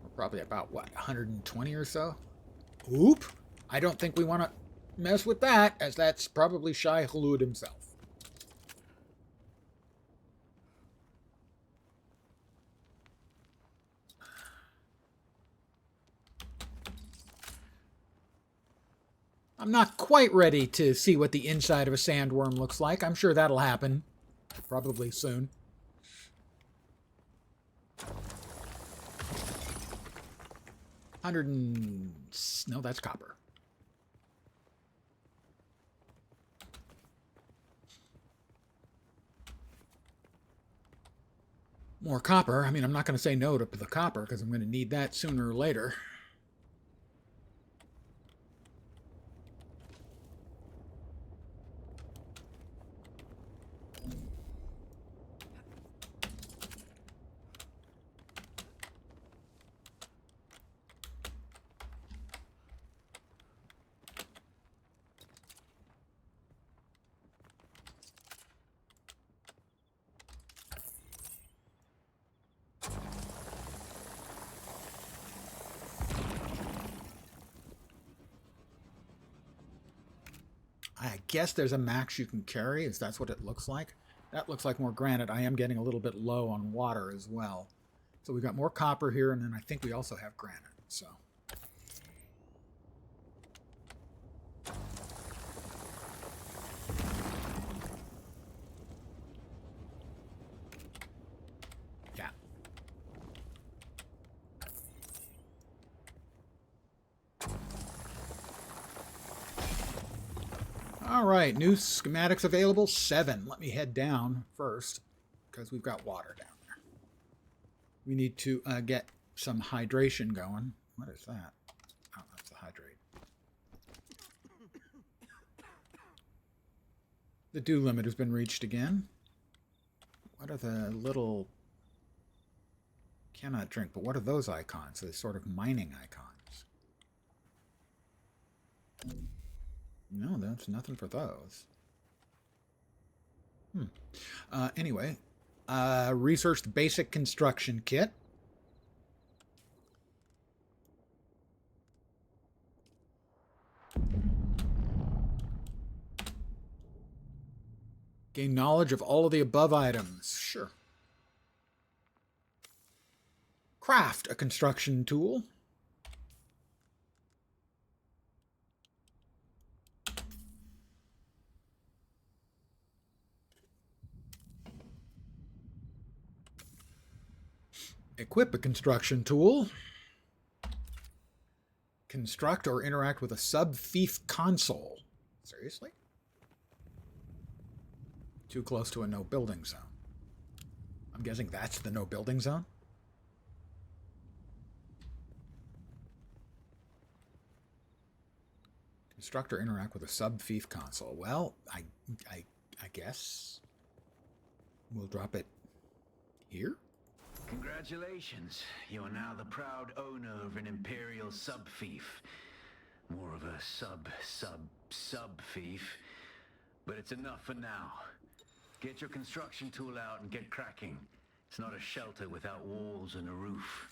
Speaker 1: We're probably about, what, 120 or so? Oop! I don't think we want to mess with that, as that's probably Shai Hulud himself. I'm not quite ready to see what the inside of a sandworm looks like. I'm sure that'll happen. Probably soon. No, that's copper. More copper. I mean, I'm not going to say no to the copper because I'm going to need that sooner or later. I guess there's a max you can carry, is that's what it looks like. That looks like more granite. I am getting a little bit low on water as well. So we've got more copper here, and then I think we also have granite. So yeah. All right, new schematics available, 7. Let me head down first because we've got water down there. We need to get some hydration going. What is that? Oh, that's a hydrate. The dew limit has been reached again. What are the little... Cannot drink, but what are those icons? They're sort of mining icons. No, that's nothing for those. Anyway, researched basic construction kit. Gain knowledge of all of the above items. Sure. Craft a construction tool. Equip a construction tool. Construct or interact with a sub-fief console. Seriously? Too close to a no building zone. I'm guessing that's the no building zone. Construct or interact with a sub-fief console. Well, I guess we'll drop it here.
Speaker 4: Congratulations. You are now the proud owner of an Imperial sub-fief. More of a sub-fief. But it's enough for now. Get your construction tool out and get cracking. It's not a shelter without walls and a roof.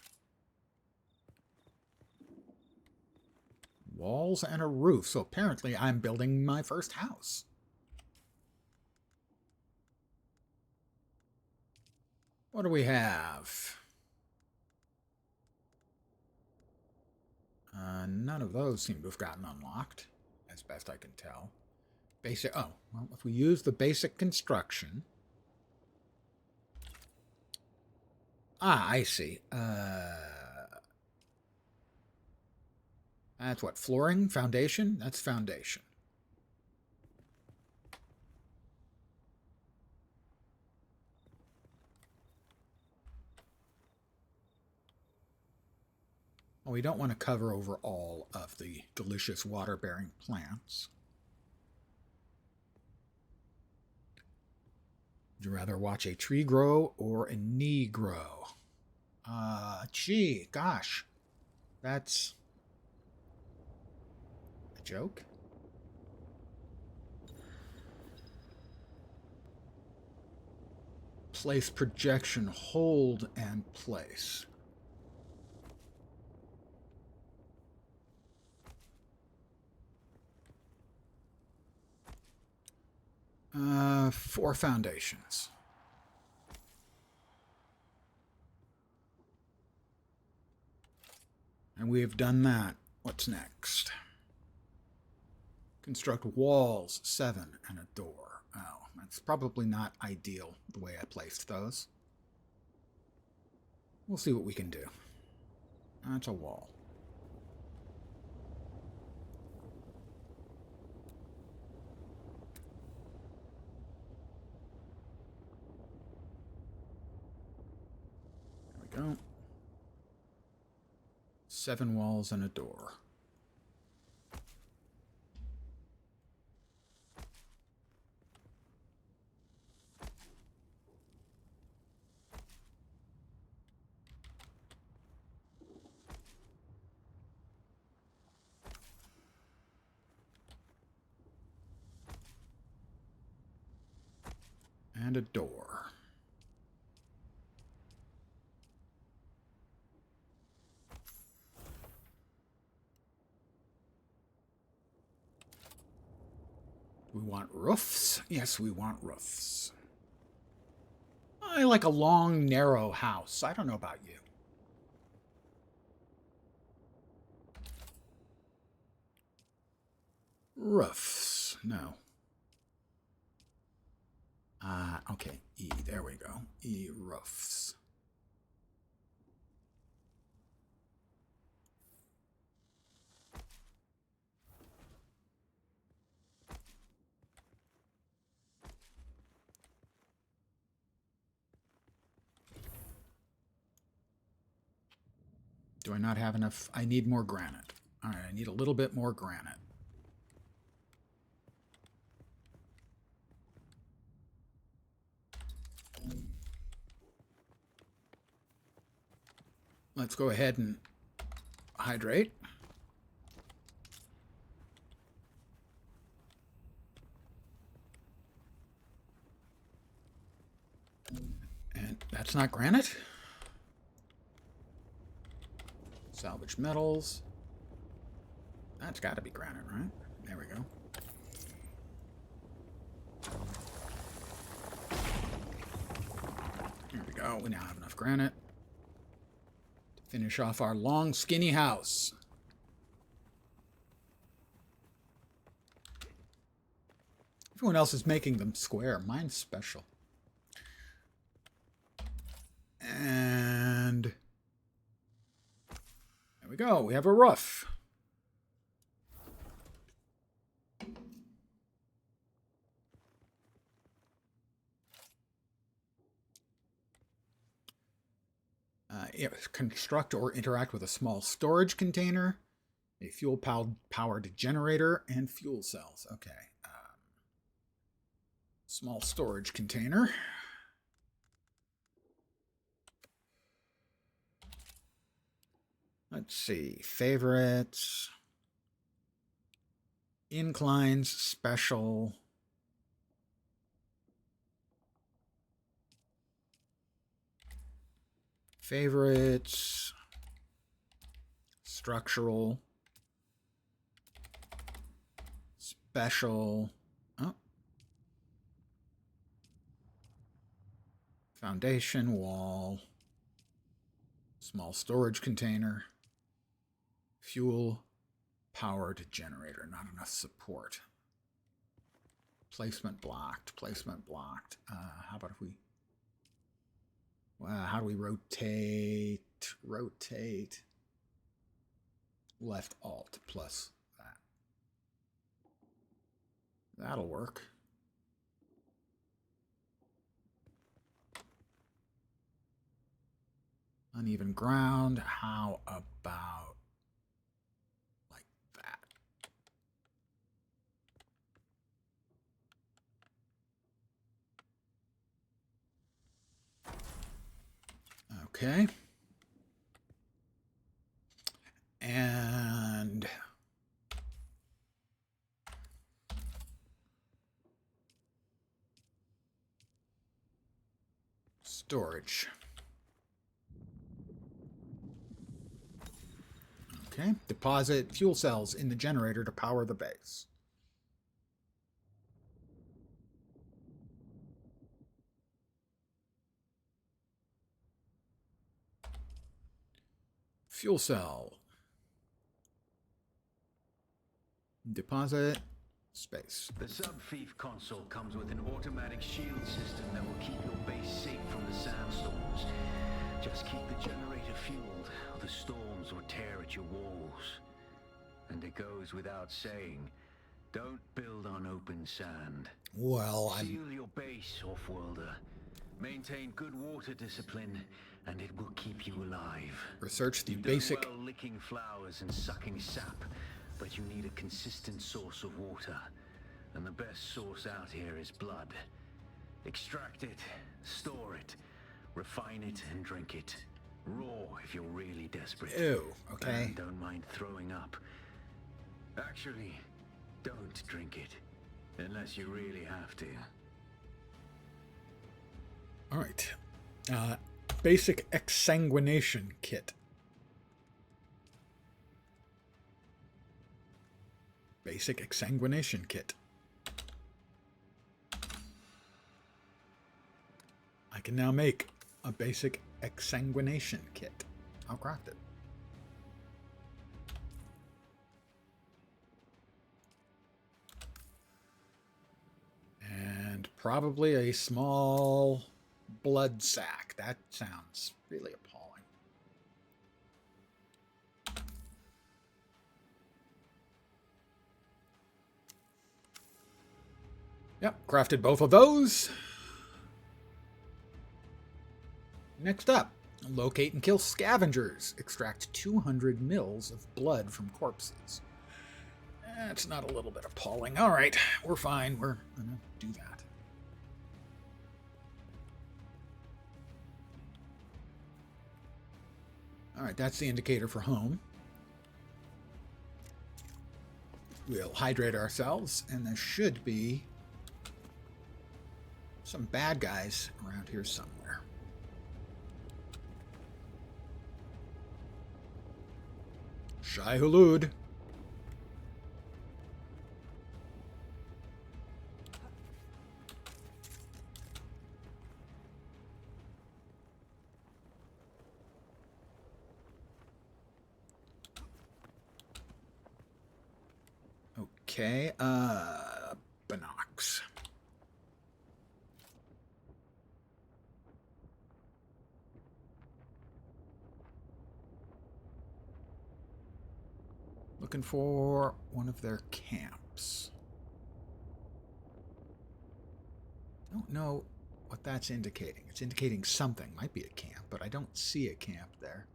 Speaker 1: Walls and a roof. So apparently I'm building my first house. What do we have? None of those seem to have gotten unlocked, as best I can tell. Basic. Oh, well, if we use the basic construction. Ah, I see. That's what? Flooring? Foundation? That's foundation. Well, we don't want to cover over all of the delicious water-bearing plants. Would you rather watch a tree grow or a knee grow? Gee, gosh. That's a joke? Place projection, hold, and place. Four foundations. And we have done that. What's next? Construct walls, 7, and a door. Oh, that's probably not ideal the way I placed those. We'll see what we can do. That's a wall. There we go. 7 walls and a door. And a door. We want roofs? Yes, we want roofs. I like a long, narrow house. I don't know about you. Roofs. No. Okay. E. There we go. E. Roofs. Do I not have enough? I need more granite. All right, I need a little bit more granite. Let's go ahead and hydrate. And that's not granite. Salvage metals. That's got to be granite, right? There we go. Here we go. We now have enough granite to finish off our long, skinny house. Everyone else is making them square. Mine's special. And we go. We have a roof. Construct or interact with a small storage container, a fuel-powered generator, and fuel cells. Okay. Small storage container. Let's see. Favorites. Inclines, special. Favorites. Structural. Special. Oh. Foundation, wall. Small storage container. Fuel powered generator. Not enough support. Placement blocked. Placement blocked. How about if we... how do we rotate? Rotate. Left alt plus that. That'll work. Uneven ground. How about like that? Okay. And storage. Okay. Deposit fuel cells in the generator to power the base. Fuel cell. Deposit. Space.
Speaker 4: The sub-thief console comes with an automatic shield system that will keep your base safe from the sandstorms. Just keep the generator fueled, or the storms will tear at your walls. And it goes without saying, don't build on open sand.
Speaker 1: Well,
Speaker 4: Seal your base, Offworlder. Maintain good water discipline, and it will keep you alive.
Speaker 1: Research the
Speaker 4: You've
Speaker 1: basic...
Speaker 4: done well licking flowers and sucking sap, but you need a consistent source of water. And the best source out here is blood. Extract it, store it, refine it, and drink it. Raw if you're really desperate.
Speaker 1: Ew, okay.
Speaker 4: And don't mind throwing up. Actually, don't drink it. Unless you really have to.
Speaker 1: All right. Basic exsanguination kit. Basic exsanguination kit. I can now make a basic exsanguination kit. I'll craft it. And probably a small blood sac. That sounds really appalling. Yep, crafted both of those. Next up, locate and kill scavengers. Extract 200 mils of blood from corpses. That's not a little bit appalling. All right, we're fine. We're going to do that. All right, that's the indicator for home. We'll hydrate ourselves, and there should be some bad guys around here somewhere. Shai Hulud. Okay, Binox. Looking for one of their camps. Don't know what that's indicating. It's indicating something. Might be a camp, but I don't see a camp there.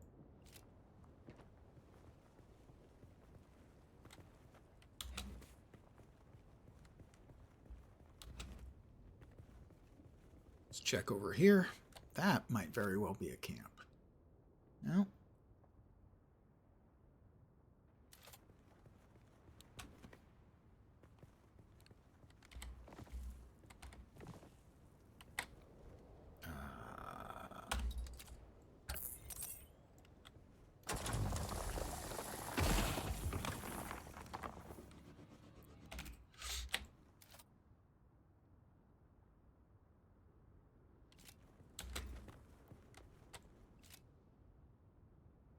Speaker 1: Let's check over here. That might very well be a camp. No?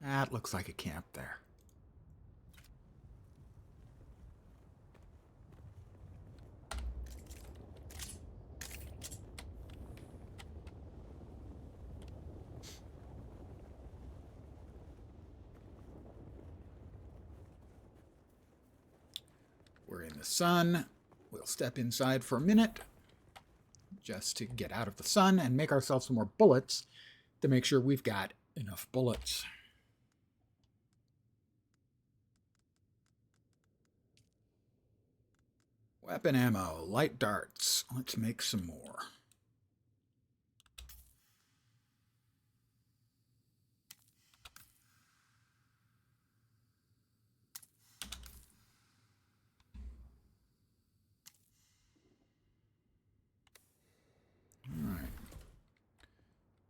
Speaker 1: That looks like a camp there. We're in the sun. We'll step inside for a minute just to get out of the sun and make ourselves some more bullets to make sure we've got enough bullets. Weapon ammo, light darts. Let's make some more. All right.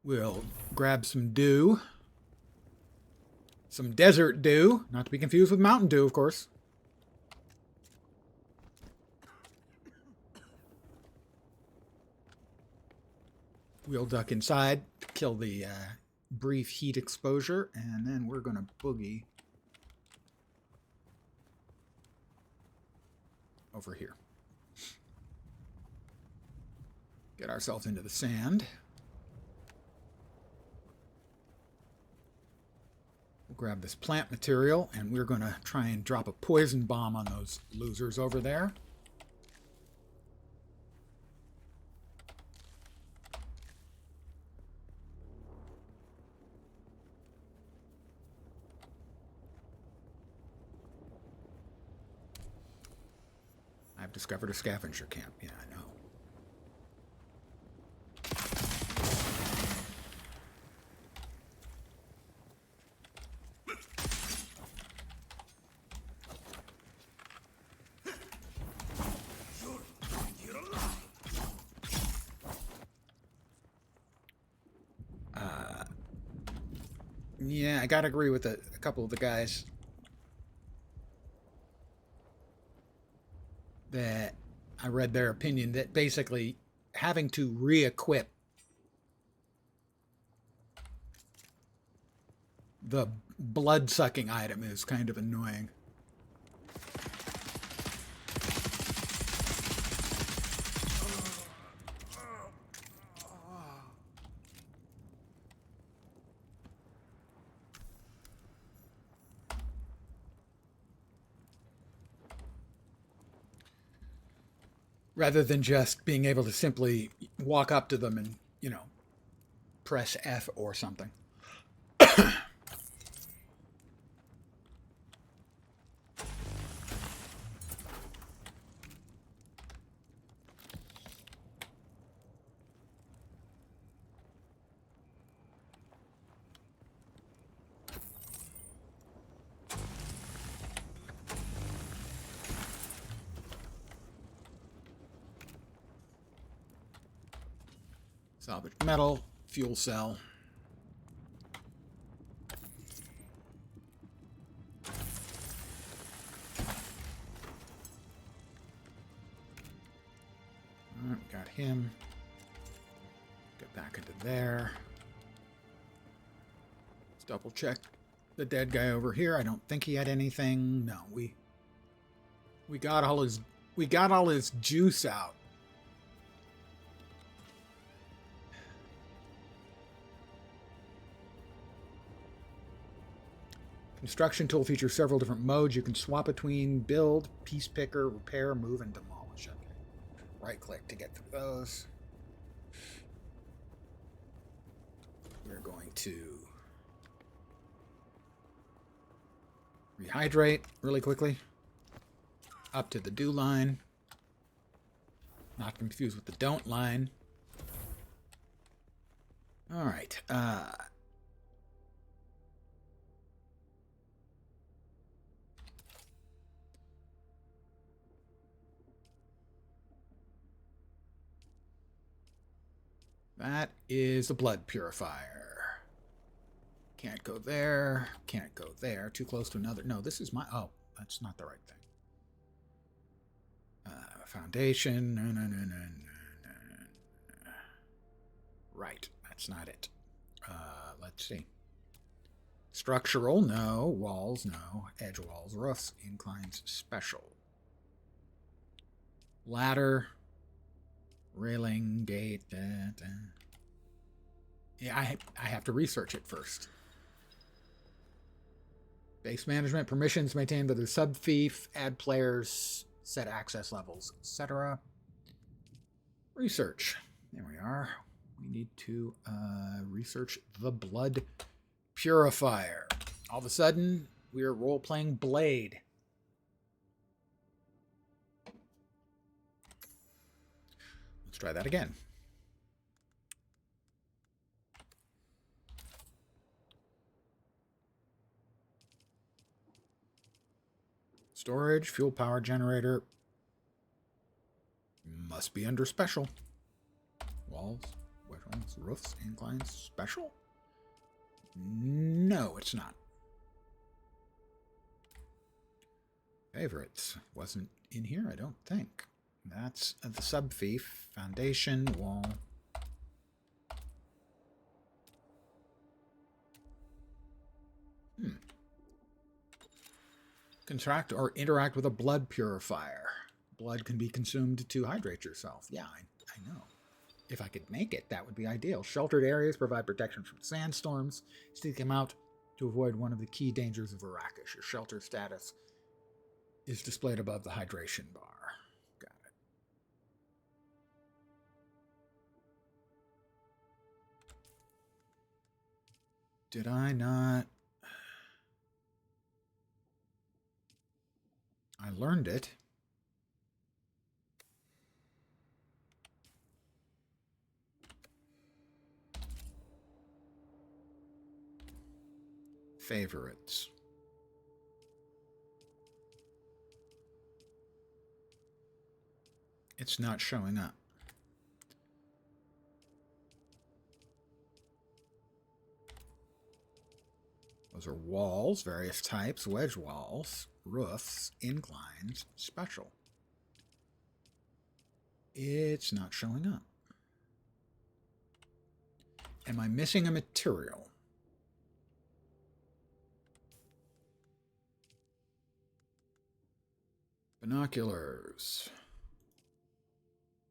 Speaker 1: We'll grab some dew. Some desert dew, not to be confused with Mountain Dew, of course. We'll duck inside to kill the brief heat exposure, and then we're going to boogie over here. Get ourselves into the sand. We'll grab this plant material, and we're going to try and drop a poison bomb on those losers over there. I've discovered a scavenger camp. Yeah, I know. Yeah, I gotta agree with a couple of the guys that I read their opinion that basically having to re-equip the blood-sucking item is kind of annoying. Rather than just being able to simply walk up to them and, you know, press F or something. Salvage metal, fuel cell. All right, got him. Get back into there. Let's double check the dead guy over here. I don't think he had anything. No, we got all his juice out. Construction tool features several different modes you can swap between: build, piece picker, repair, move, and demolish. Okay. Right click to get through those. We're going to rehydrate really quickly. Up to the do line. Not confused with the don't line. All right. That is a blood purifier. Can't go there. Can't go there. Too close to another. No, this is my... Oh, that's not the right thing. Foundation. No. Right. That's not it. Let's see. Structural, no. Walls, no. Edge walls, roofs, inclines, special. Ladder, railing, gate. Yeah, I have to research it first. Base management, permissions maintained by the sub-fief, add players, set access levels, etc. Research. There we are. We need to research the blood purifier. All of a sudden, we are role-playing Blade. Let's try that again. Storage, fuel power generator. Must be under special. Walls, walls, roofs, inclines, special? No, it's not. Favorites. Wasn't in here, I don't think. That's the sub-fief. Foundation, wall. Contract or interact with a blood purifier. Blood can be consumed to hydrate yourself. Yeah, I know. If I could make it, that would be ideal. Sheltered areas provide protection from sandstorms. Seek them out to avoid one of the key dangers of Arrakis. Your shelter status is displayed above the hydration bar. Got it. Did I not? I learned it. Favorites. It's not showing up. Those are walls, various types, wedge walls, roofs, inclines, special. It's not showing up. Am I missing a material? Binoculars.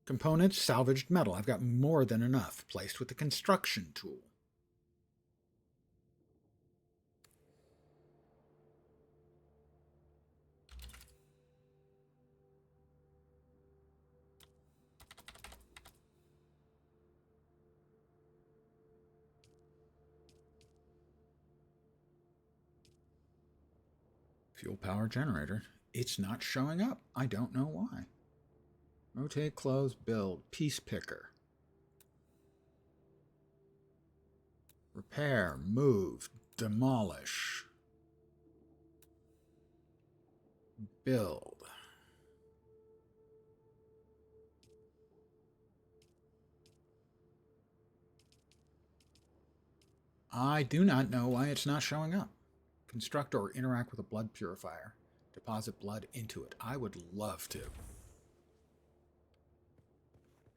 Speaker 1: Components, salvaged metal. I've got more than enough. Placed with the construction tool. Fuel power generator. It's not showing up. I don't know why. Rotate, close, build. Piece picker. Repair, move, demolish. Build. I do not know why it's not showing up. Construct or interact with a blood purifier. Deposit blood into it. I would love to.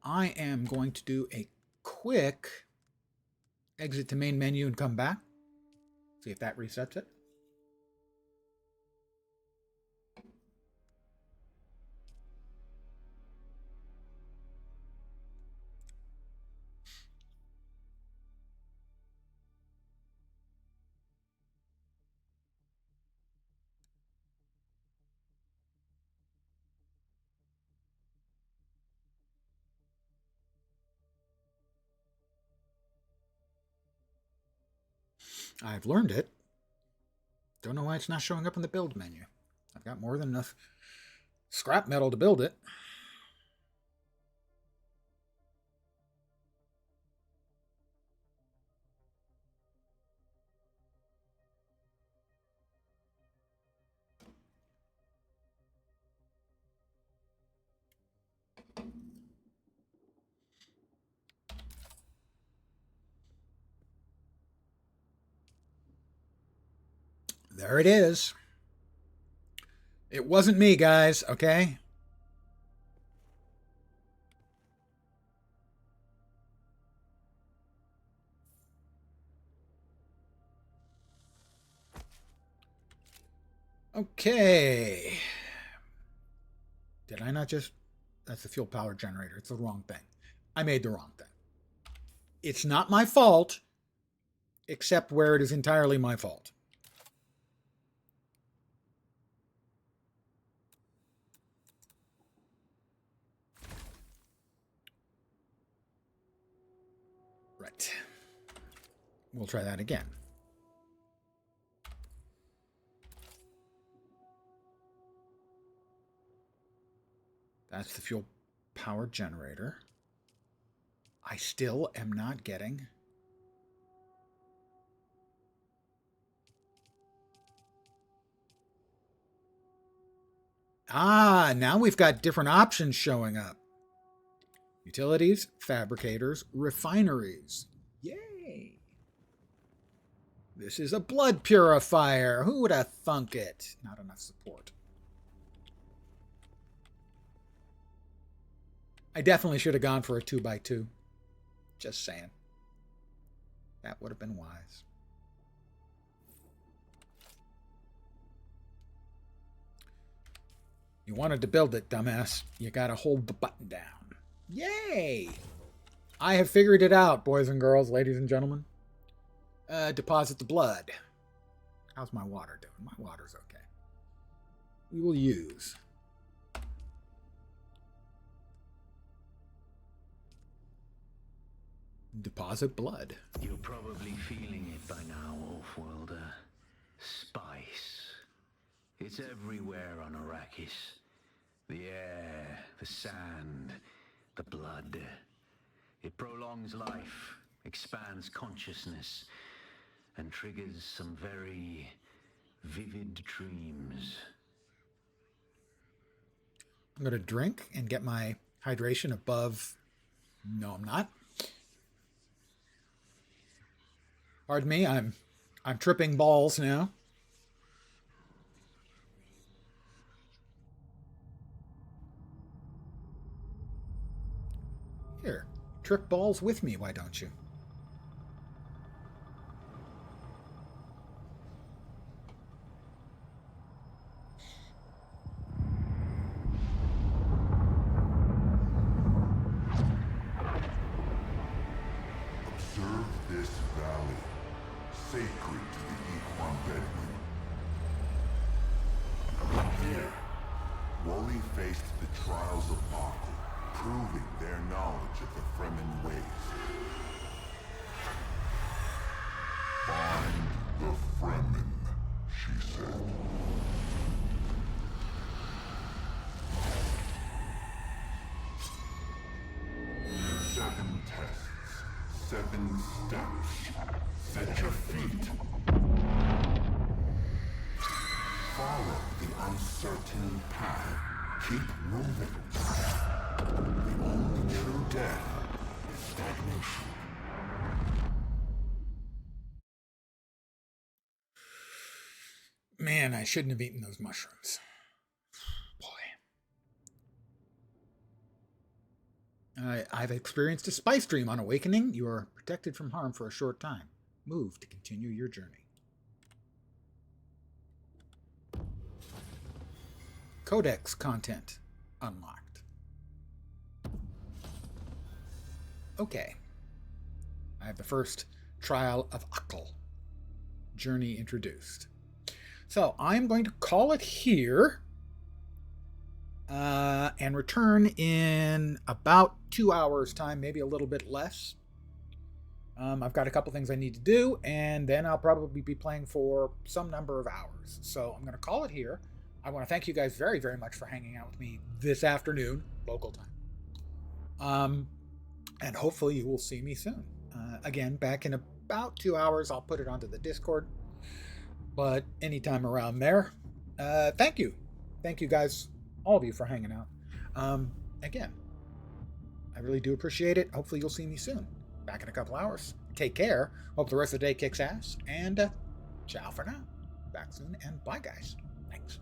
Speaker 1: I am going to do a quick exit to main menu and come back. See if that resets it. I've learned it. Don't know why it's not showing up in the build menu. I've got more than enough scrap metal to build it. There it is. It wasn't me, guys, okay? Okay. Did I not just... That's the fuel power generator. It's the wrong thing. I made the wrong thing. It's not my fault, except where it is entirely my fault. Right. We'll try that again. That's the fuel power generator. I still am not getting... Ah, now we've got different options showing up. Utilities, fabricators, refineries. Yay! This is a blood purifier. Who would have thunk it? Not enough support. I definitely should have gone for a 2x2. Just saying. That would have been wise. You wanted to build it, dumbass. You gotta hold the button down. Yay! I have figured it out, boys and girls, ladies and gentlemen. Deposit the blood. How's my water doing? My water's okay. We will use... Deposit blood.
Speaker 4: You're probably feeling it by now, Wolfworlder. Spice. It's everywhere on Arrakis. The air, the sand, the blood. It prolongs life, expands consciousness, and triggers some very vivid dreams.
Speaker 1: I'm going to drink and get my hydration above... No, I'm not. Pardon me, I'm tripping balls now. Here, trip balls with me, why don't you?
Speaker 6: Observe this valley, sacred to the Equan Bedouin. Here, Wooly faced the trials of Akhl, proving their knowledge of the Fremen ways. Find the Fremen, she said. Seven tests, 7 steps. Set your feet. Follow the uncertain path. Keep moving. The only true death is stagnation.
Speaker 1: Man, I shouldn't have eaten those mushrooms. Boy. I've experienced a spice dream on awakening. You are protected from harm for a short time. Move to continue your journey. Codex content unlocked. Okay. I have the first trial of Akhl. Journey introduced. So I'm going to call it here and return in about 2 hours' time, maybe a little bit less. I've got a couple things I need to do, and then I'll probably be playing for some number of hours. So I'm going to call it here. I want to thank you guys very, very much for hanging out with me this afternoon, local time. And hopefully you will see me soon. Again, back in about 2 hours, I'll put it onto the Discord. But anytime around there, thank you. Thank you guys, all of you, for hanging out. Again, I really do appreciate it. Hopefully you'll see me soon. Back in a couple hours. Take care. Hope the rest of the day kicks ass. And ciao for now. Back soon. And bye, guys. Thanks.